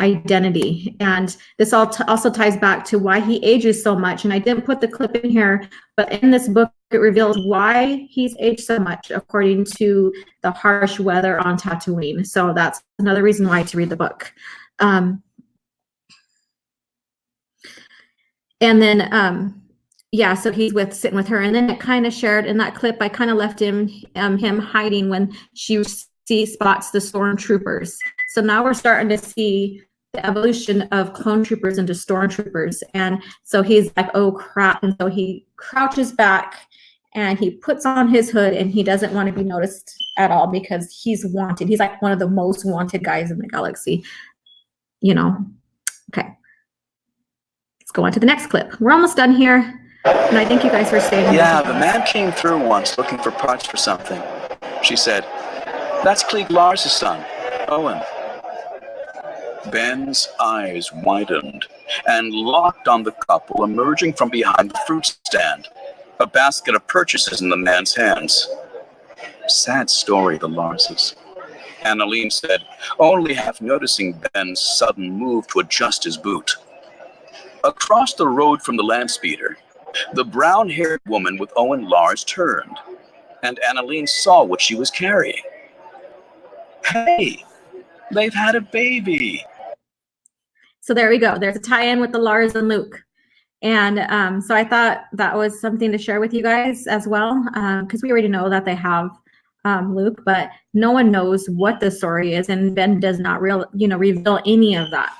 identity. And this also ties back to why he ages so much. And I didn't put the clip in here, but in this book, it reveals why he's aged so much according to the harsh weather on Tatooine. So that's another reason why to read the book. And then, yeah, so he's sitting with her, and then it kind of shared in that clip. I kind of left him hiding when she spots the stormtroopers. So now we're starting to see the evolution of clone troopers into stormtroopers, and so he's like, "Oh crap!" And so he crouches back and he puts on his hood, and he doesn't want to be noticed at all because he's wanted. He's like one of the most wanted guys in the galaxy, you know. Okay, let's go on to the next clip. We're almost done here. And I thank you guys for staying.
Yeah, the man came through once looking for parts for something. She said, that's Klieg Lars' son, Owen. Ben's eyes widened and locked on the couple emerging from behind the fruit stand, a basket of purchases in the man's hands. Sad story, the Larses. Annaline said, only half noticing Ben's sudden move to adjust his boot. Across the road from the land speeder, the brown-haired woman with Owen Lars turned, and Annaline saw what she was carrying. Hey, they've had a baby.
So there we go. There's a tie-in with the Lars and Luke. And so I thought that was something to share with you guys as well, because we already know that they have Luke, but no one knows what the story is, and Ben does not reveal any of that.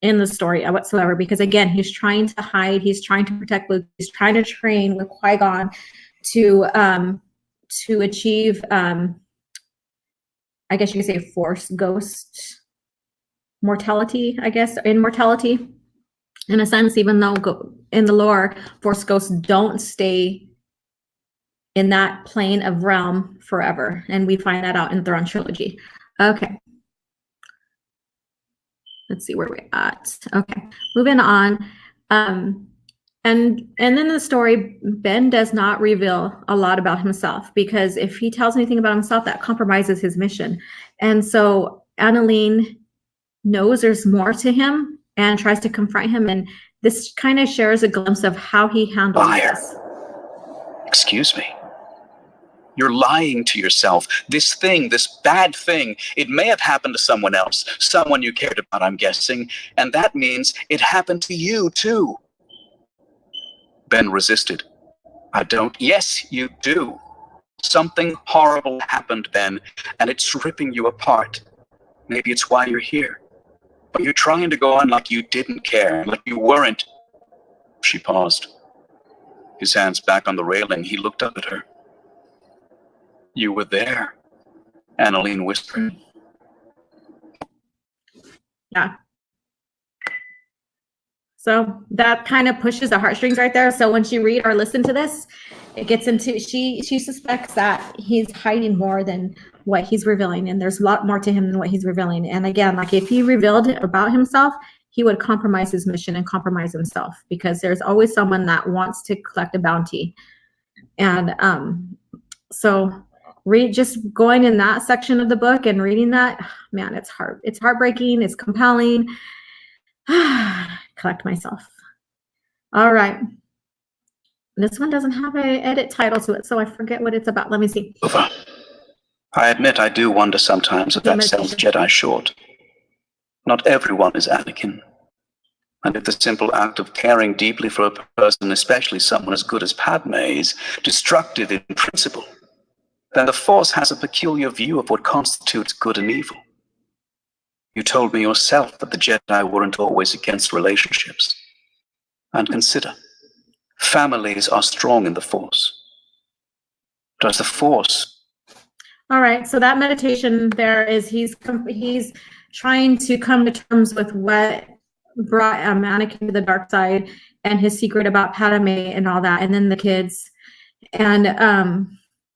in the story whatsoever, because again, he's trying to hide, he's trying to protect Luke, he's trying to train with Qui-Gon to achieve, I guess you could say, Force ghost mortality, I guess, immortality, in a sense, even though in the lore, Force ghosts don't stay in that plane of realm forever, and we find that out in Thrawn trilogy. Okay. Let's see where we're at. Okay, moving on. And then in the story, Ben does not reveal a lot about himself, because if he tells anything about himself, that compromises his mission. And so Annalene knows there's more to him and tries to confront him. And this kind of shares a glimpse of how he handles this.
Excuse me. You're lying to yourself. This thing, this bad thing, it may have happened to someone else, someone you cared about, I'm guessing, and that means it happened to you, too. Ben resisted. I don't. Yes, you do. Something horrible happened, Ben, and it's ripping you apart. Maybe it's why you're here. But you're trying to go on like you didn't care, like you weren't. She paused. His hands back on the railing, he looked up at her. You were there, Annalene whispered.
Yeah. So that kind of pushes the heartstrings right there. So when she read or listen to this, it gets into, she suspects that he's hiding more than what he's revealing, and there's a lot more to him than what he's revealing. And again, like if he revealed it about himself, he would compromise his mission and compromise himself, because there's always someone that wants to collect a bounty. And so just going in that section of the book and reading that, man, it's hard. It's heartbreaking. It's compelling. Collect myself. All right. This one doesn't have an edit title to it, so I forget what it's about. Let me see.
I admit I do wonder sometimes if that sells Jedi short. Not everyone is Anakin. And if the simple act of caring deeply for a person, especially someone as good as Padme, is destructive in principle, then the Force has a peculiar view of what constitutes good and evil. You told me yourself that the Jedi weren't always against relationships. And consider, families are strong in the Force. Does the Force...
All right, so that meditation there is, he's trying to come to terms with what brought Anakin to the dark side and his secret about Padme and all that, and then the kids, and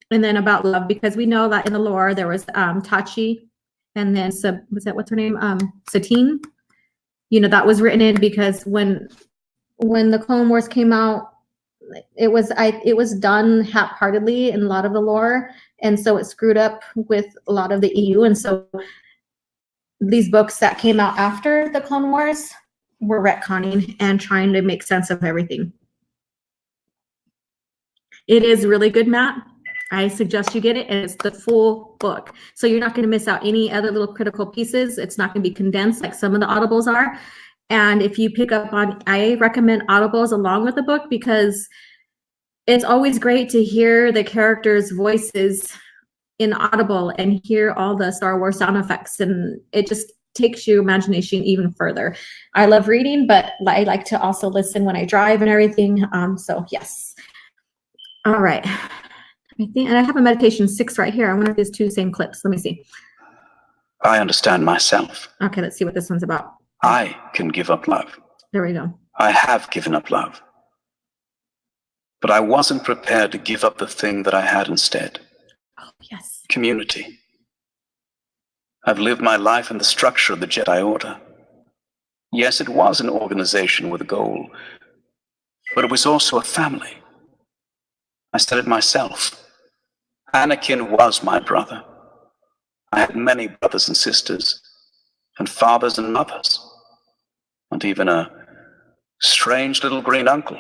then about love, because we know that in the lore there was Tachi, and then what's her name? Satine. You know, that was written in because when the Clone Wars came out, it was done half-heartedly in a lot of the lore, and so it screwed up with a lot of the EU. And so these books that came out after the Clone Wars were retconning and trying to make sense of everything. It is really good, Matt. I suggest you get it, and it's the full book. So you're not going to miss out any other little critical pieces. It's not going to be condensed like some of the audibles are. And if you pick up on, I recommend audibles along with the book, because it's always great to hear the characters' voices in audible and hear all the Star Wars sound effects, and it just takes your imagination even further. I love reading, but I like to also listen when I drive and everything. So yes. All right. I think, and I have a meditation 6 right here. I wonder if there's 2 same clips. Let me see.
I understand myself.
Okay, let's see what this one's about.
I can give up love.
There we go.
I have given up love. But I wasn't prepared to give up the thing that I had instead.
Oh, yes.
Community. I've lived my life in the structure of the Jedi Order. Yes, it was an organization with a goal, but it was also a family. I said it myself. Anakin was my brother. I had many brothers and sisters, and fathers and mothers, and even a strange little green uncle.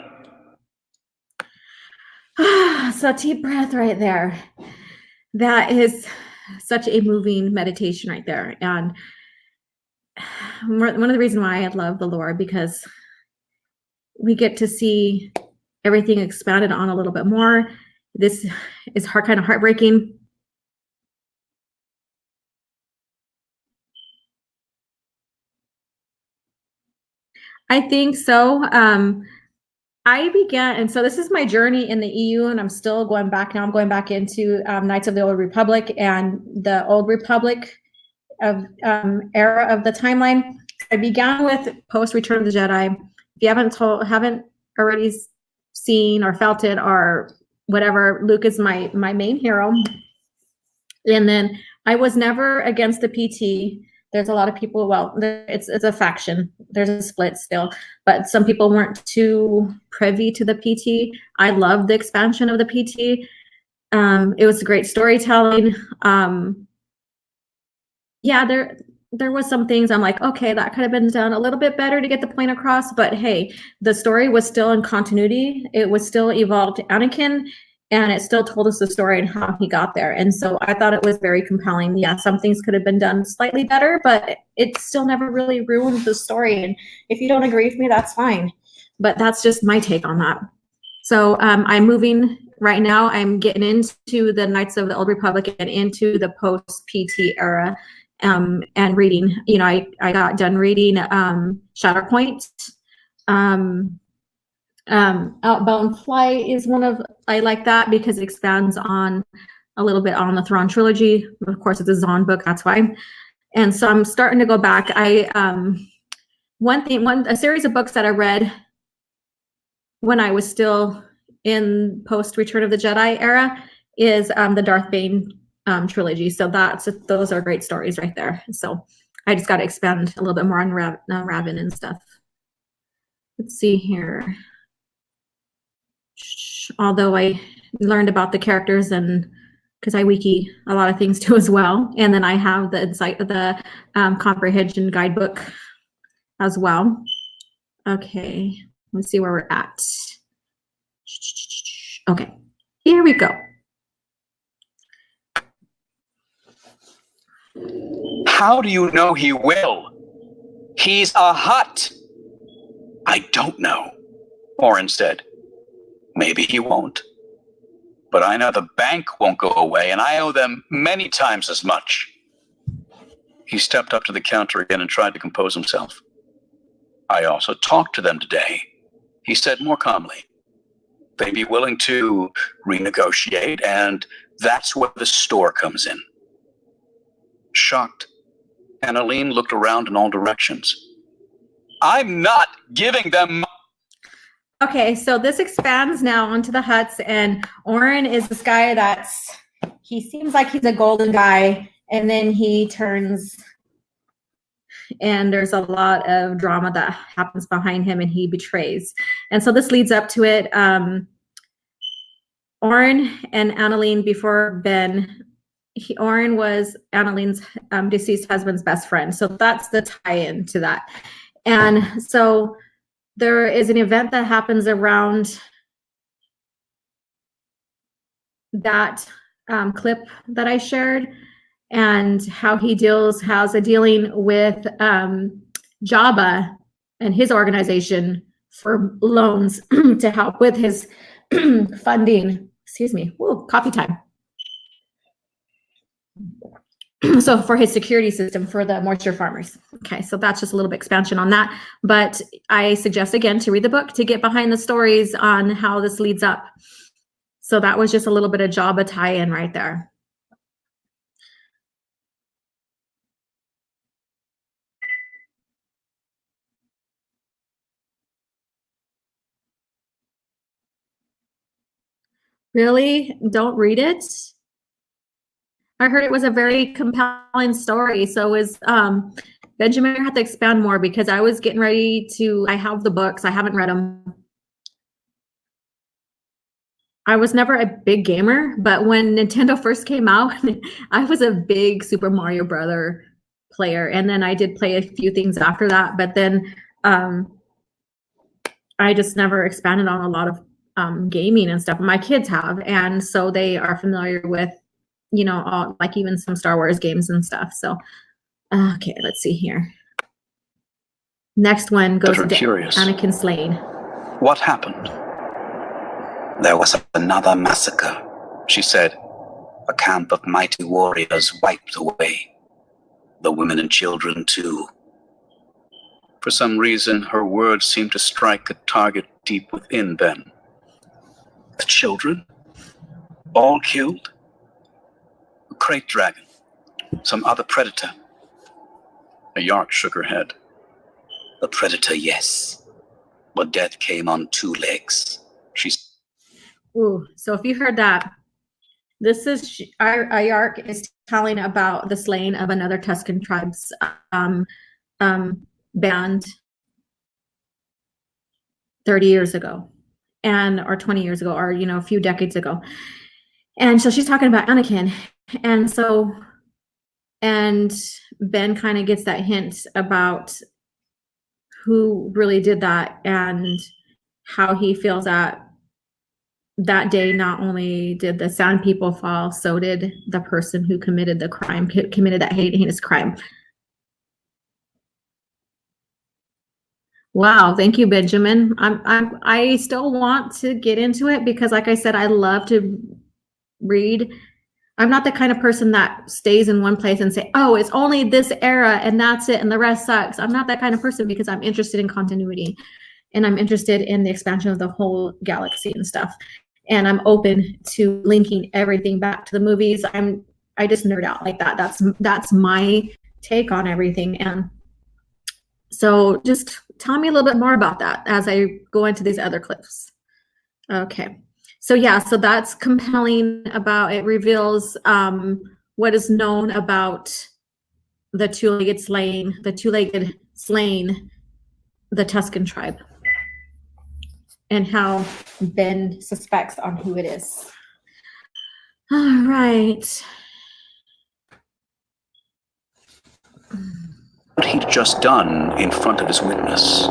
So deep breath right there. That is such a moving meditation right there. And one of the reasons why I love the lore, because we get to see everything expounded on a little bit more. This is kind of heartbreaking. I think so. I began, and so this is my journey in the EU, and I'm still going back now. I'm going back into Knights of the Old Republic and the Old Republic of era of the timeline. I began with post Return of the Jedi. If you haven't already seen or felt it or whatever, Luke is my main hero. And then I was never against the PT. There's a lot of people, well, it's a faction. There's a split still, but some people weren't too privy to the PT. I loved the expansion of the PT. It was great storytelling. Yeah, there was some things I'm like, okay, that could have been done a little bit better to get the point across, but hey, the story was still in continuity. It was still evolved Anakin, and it still told us the story and how he got there. And so I thought it was very compelling. Yeah, some things could have been done slightly better, but it still never really ruined the story. And if you don't agree with me, that's fine. But that's just my take on that. So I'm moving right now. I'm getting into the Knights of the Old Republic and into the post-PT era. And reading, I got done reading Shatterpoint. Outbound Flight is one of, I like that because it expands on a little bit on the Thrawn trilogy. Of course, it's a Zahn book, that's why. And so I'm starting to go back. A series of books that I read when I was still in post Return of the Jedi era is the Darth Bane trilogy. So those are great stories right there. So I just got to expand a little bit more on Raven and stuff. Let's see here. Although I learned about the characters, and because I wiki a lot of things too as well, and then I have the comprehension guidebook as well. Okay, let's see where we're at. Okay, here we go.
How do you know he will? He's a Hutt. I don't know, Oren said. Maybe he won't. But I know the bank won't go away, and I owe them many times as much. He stepped up to the counter again and tried to compose himself. I also talked to them today, he said more calmly. They'd be willing to renegotiate, and that's where the store comes in. Shocked, Annaline looked around in all directions. I'm not giving them.
Okay, so this expands now onto the Hutts, and Oren is this guy he seems like he's a golden guy, and then he turns, and there's a lot of drama that happens behind him, and he betrays. And so this leads up to it. Oren and Annaline before Ben, Oren was Annaline's deceased husband's best friend. So that's the tie-in to that. And so there is an event that happens around that clip that I shared, and how he has a dealing with Jabba and his organization for loans to help with his funding. Excuse me. Whoa, coffee time. So for his security system for the moisture farmers. Okay, so that's just a little bit expansion on that. But I suggest again to read the book to get behind the stories on how this leads up. So that was just a little bit of Jabba tie-in right there. Really? Don't read it? I heard it was a very compelling story. So was Benjamin had to expand more, because I was getting ready to, I have the books, I haven't read them. I was never a big gamer, but when Nintendo first came out, I was a big Super Mario Brother player. And then I did play a few things after that, but then I just never expanded on a lot of gaming and stuff. My kids have, and so they are familiar with, all, like even some Star Wars games and stuff. So, okay, let's see here. Next one goes to Anakin slain.
What happened? There was another massacre, she said. A camp of mighty warriors wiped away. The women and children, too. For some reason, her words seemed to strike a target deep within Ben. The children? All killed? A crate dragon? Some other predator? A Yark shook her head. A predator, yes. But death came on 2 legs.
Ooh, so if you heard that, this is Yark is telling about the slaying of another Tuscan tribe's band 30 years ago, or 20 years ago, or a few decades ago. And so she's talking about Anakin, and Ben kind of gets that hint about who really did that and how he feels that day not only did the Sand People fall, so did the person who committed the crime, committed that heinous crime. Wow, thank you, Benjamin. I still want to get into it because, like I said, I love to read. I'm not the kind of person that stays in one place and say, oh, it's only this era and that's it and the rest sucks. I'm not that kind of person because I'm interested in continuity and I'm interested in the expansion of the whole galaxy and stuff. And I'm open to linking everything back to the movies. I just nerd out like that. That's my take on everything. And so just tell me a little bit more about that as I go into these other clips. Okay. So yeah, so that's compelling about, it reveals what is known about the two-legged slaying the Tuscan tribe and how Ben suspects on who it is. All right.
What he'd just done in front of his witness.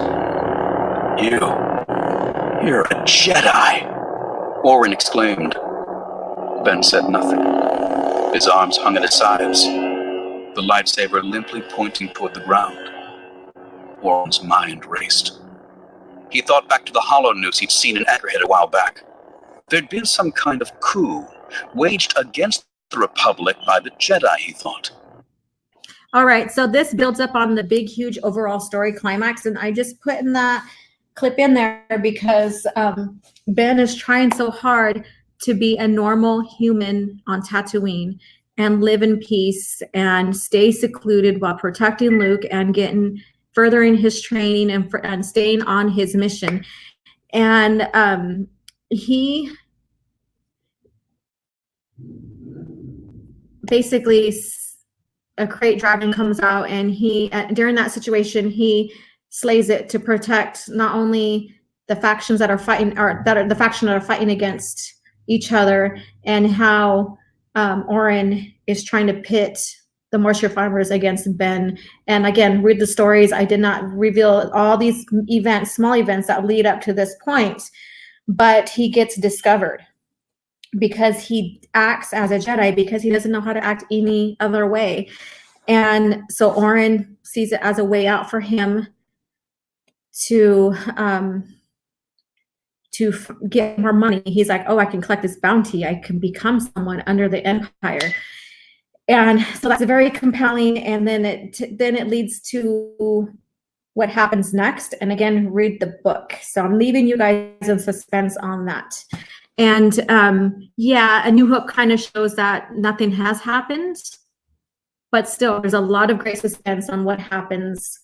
You're a Jedi, Orin exclaimed. Ben said nothing. His arms hung at his sides, the lightsaber limply pointing toward the ground. Orin's mind raced. He thought back to the hollow news he'd seen in Anchorhead a while back. There'd been some kind of coup waged against the Republic by the Jedi, he thought.
All right, so this builds up on the big, huge overall story climax, and I just put in that clip in there because Ben is trying so hard to be a normal human on Tatooine and live in peace and stay secluded while protecting Luke and furthering his training and staying on his mission. And he basically, a crate dragon comes out, and during that situation, he slays it to protect not only the factions that are fighting, or the faction that are fighting against each other, and how Orin is trying to pit the moisture farmers against Ben. And again, read the stories. I did not reveal all these events, small events that lead up to this point, but he gets discovered because he acts as a Jedi because he doesn't know how to act any other way. And so Orin sees it as a way out for him to get more money. He's like, oh, I can collect this bounty. I can become someone under the Empire. And so that's very compelling. And then it leads to what happens next. And again, read the book. So I'm leaving you guys in suspense on that. And yeah, A New Hope kind of shows that nothing has happened, but still there's a lot of great suspense on what happens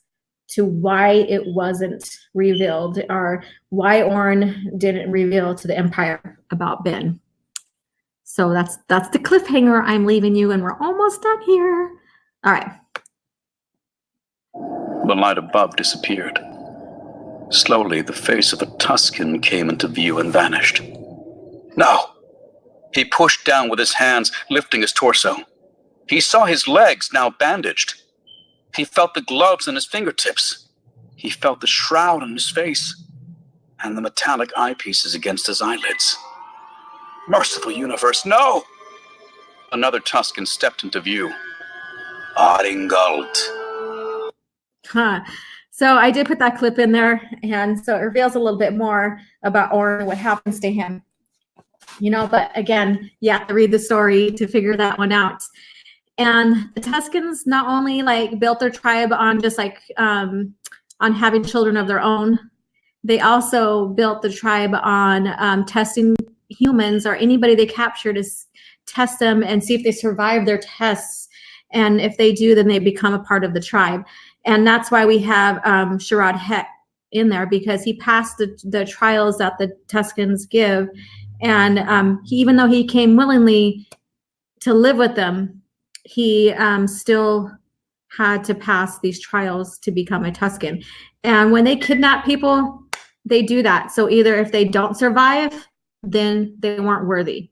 to why it wasn't revealed, or why Orin didn't reveal to the Empire about Ben. So that's the cliffhanger I'm leaving you, and we're almost done here. All right.
The light above disappeared. Slowly, the face of a Tuscan came into view and vanished. No! He pushed down with his hands, lifting his torso. He saw his legs, now bandaged. He felt the gloves on his fingertips. He felt the shroud on his face, and the metallic eyepieces against his eyelids. Merciful universe, no! Another Tuscan stepped into view. Aringalt.
Huh. So I did put that clip in there, and so it reveals a little bit more about Orin, what happens to him. But again, you have to read the story to figure that one out. And the Tuscans not only built their tribe on just on having children of their own. They also built the tribe on testing humans or anybody they capture to test them and see if they survive their tests. And if they do, then they become a part of the tribe. And that's why we have Sherrod Heck in there, because he passed the trials that the Tuscans give. And even though he came willingly to live with them, he still had to pass these trials to become a Tuscan. And when they kidnap people, they do that. So either if they don't survive, then they weren't worthy.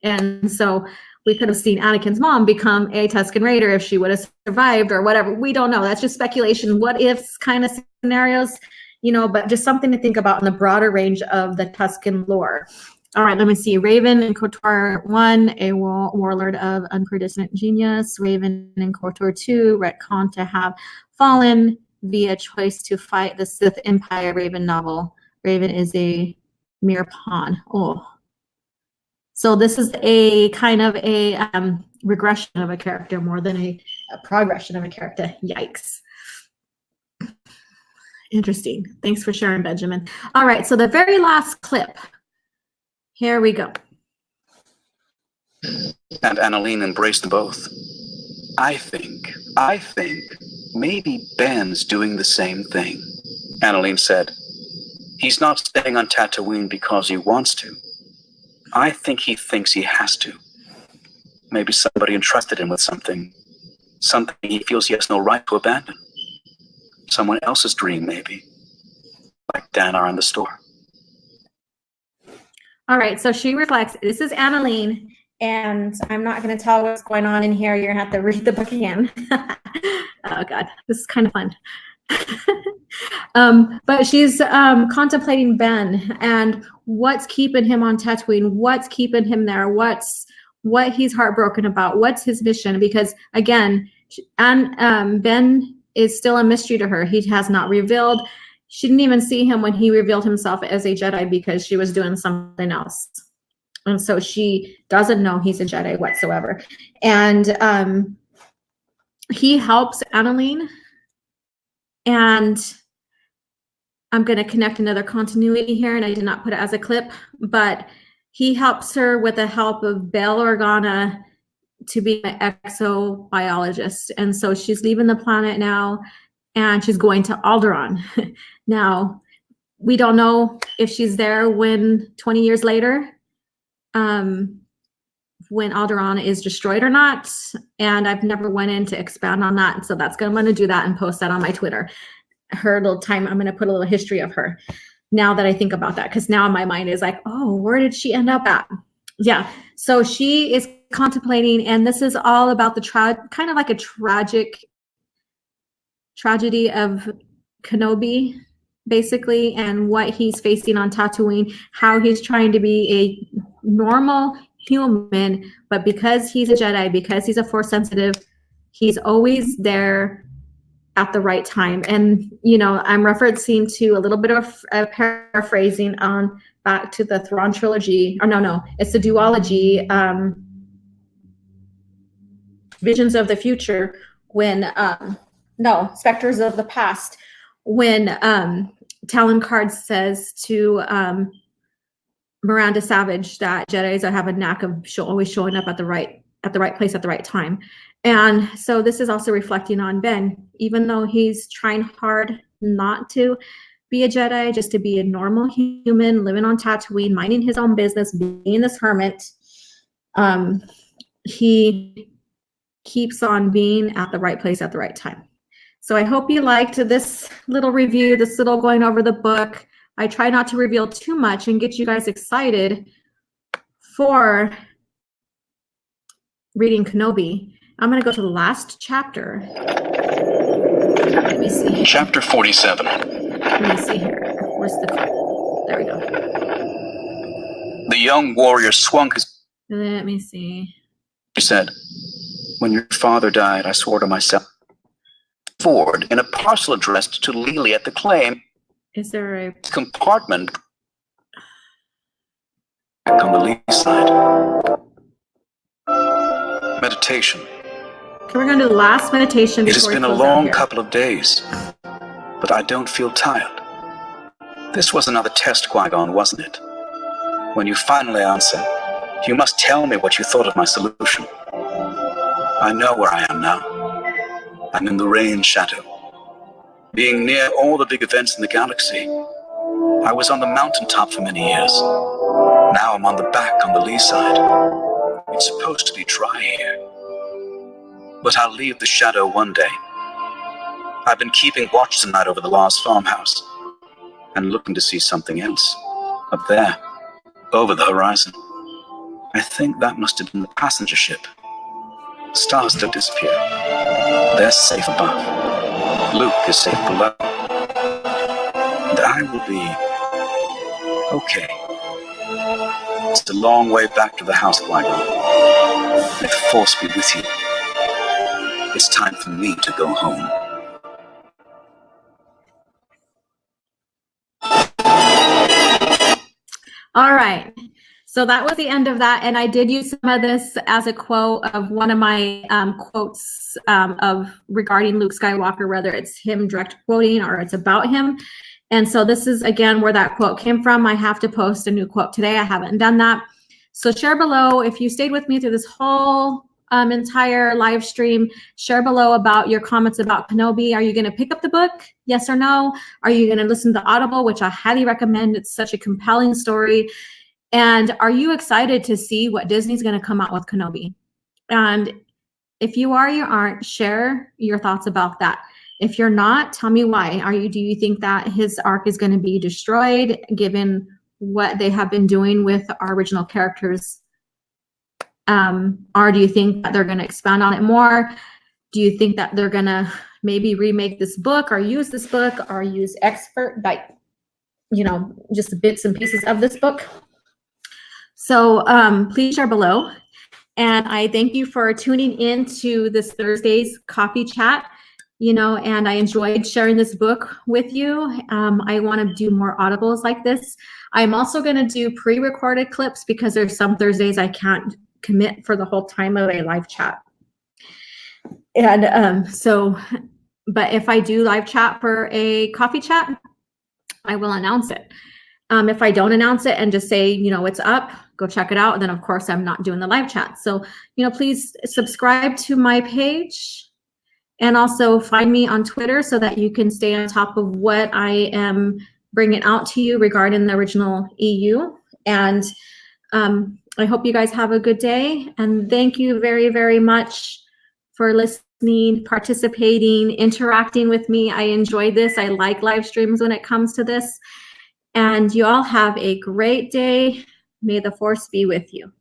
And so we could have seen Anakin's mom become a Tusken Raider if she would have survived or whatever. We don't know. That's just speculation, what ifs kind of scenarios, you know, but just something to think about in the broader range of the Tusken lore. All right, let me see. Raven in KOTOR 1, a warlord of unprecedented genius. Raven in KOTOR 2, retcon to have fallen via choice to fight the Sith Empire. Raven novel. Raven is a mere pawn. Oh. So this is a kind of a regression of a character more than a progression of a character. Yikes. Interesting. Thanks for sharing, Benjamin. All right, so the very last clip. Here we go.
And Annalene embraced them both. I think, maybe Ben's doing the same thing. Annalene said, he's not staying on Tatooine because he wants to. I think he thinks he has to. Maybe somebody entrusted him with something he feels he has no right to abandon. Someone else's dream, maybe. Like Danar in the store.
All right, so she reflects. This is Annalene, and I'm not going to tell what's going on in here. You're going to have to read the book again. Oh, God, this is kind of fun. But she's contemplating Ben and what's keeping him on Tatooine, what's keeping him there, what he's heartbroken about, what's his mission. Because, again, Ben is still a mystery to her. He has not revealed. She didn't even see him when he revealed himself as a Jedi because she was doing something else. And so she doesn't know he's a Jedi whatsoever. And he helps Annalene. And I'm going to connect another continuity here, and I did not put it as a clip, but he helps her with the help of Bail Organa to be an exobiologist. And so she's leaving the planet now, and she's going to Alderaan. Now, we don't know if she's there when 20 years later, when Alderaan is destroyed or not. And I've never went in to expand on that. So I'm going to do that and post that on my Twitter. Her little time, I'm going to put a little history of her now that I think about that. Because now my mind is like, oh, where did she end up at? Yeah. So she is contemplating, and this is all about the kind of like a tragedy of Kenobi, basically, and what he's facing on Tatooine, how he's trying to be a normal human, but because he's a Jedi, because he's a Force sensitive, he's always there at the right time. And, you know, I'm referencing to a little bit of paraphrasing on back to the Thrawn trilogy, or no, it's the duology, Visions of the Future, when, Specters of the Past, when Talon Card says to Miranda Savage that Jedis have a knack of always showing up at the right place at the right time. And so this is also reflecting on Ben, even though he's trying hard not to be a Jedi, just to be a normal human living on Tatooine, minding his own business, being this hermit. He keeps on being at the right place at the right time. So I hope you liked this little review, this little going over the book. I try not to reveal too much and get you guys excited for reading Kenobi. I'm going to go to the last chapter. Let me see.
Chapter 47.
Let me see here. Where's the clip? There we go.
The young warrior swung his...
Let me see.
He said, when your father died, I swore to myself. Forward in a parcel addressed to Lily at the claim.
Is there a
compartment on the lee side? Meditation.
Okay, we're going to do the last meditation before
it has been a long couple of days. but I don't feel tired. This was another test, Qui-Gon, wasn't it? When you finally answer, you must tell me what you thought of my solution. I know where I am now. I'm in the rain shadow. Being near all the big events in the galaxy. I was on the mountaintop for many years. Now I'm on the back on the lee side. It's supposed to be dry here. But I'll leave the shadow one day. I've been keeping watch tonight over the Lars farmhouse and looking to see something else up there, over the horizon. I think that must have been the passenger ship. Stars don't disappear. They're safe above. Luke is safe below. And I will be okay. It's a long way back to the house, Qui-Gon. May the Force be with you. It's time for me to go home.
All right. So that was the end of that. And I did use some of this as a quote of one of my quotes of regarding Luke Skywalker, whether it's him direct quoting or it's about him. And so this is, again, where that quote came from. I have to post a new quote today. I haven't done that. So share below, if you stayed with me through this whole entire live stream, share below about your comments about Kenobi. Are you going to pick up the book? Yes or no? Are you going to listen to Audible, which I highly recommend? It's such a compelling story. And are you excited to see what Disney's going to come out with Kenobi? And if you are, you aren't, share your thoughts about that. If you're not, tell me why. Do you think that his arc is going to be destroyed given what they have been doing with our original characters? Or do you think that they're going to expand on it more? Do you think that they're going to maybe remake this book or use this book or use just bits and pieces of this book? So please share below. And I thank you for tuning in to this Thursday's coffee chat, and I enjoyed sharing this book with you. I want to do more audibles like this. I'm also going to do pre-recorded clips because there's some Thursdays I can't commit for the whole time of a live chat. And but if I do live chat for a coffee chat, I will announce it. If I don't announce it and just say, it's up, go check it out, then of course I'm not doing the live chat. So, please subscribe to my page and also find me on Twitter so that you can stay on top of what I am bringing out to you regarding the original EU. And I hope you guys have a good day. And thank you very, very much for listening, participating, interacting with me. I enjoy this. I like live streams when it comes to this. And you all have a great day. May the Force be with you.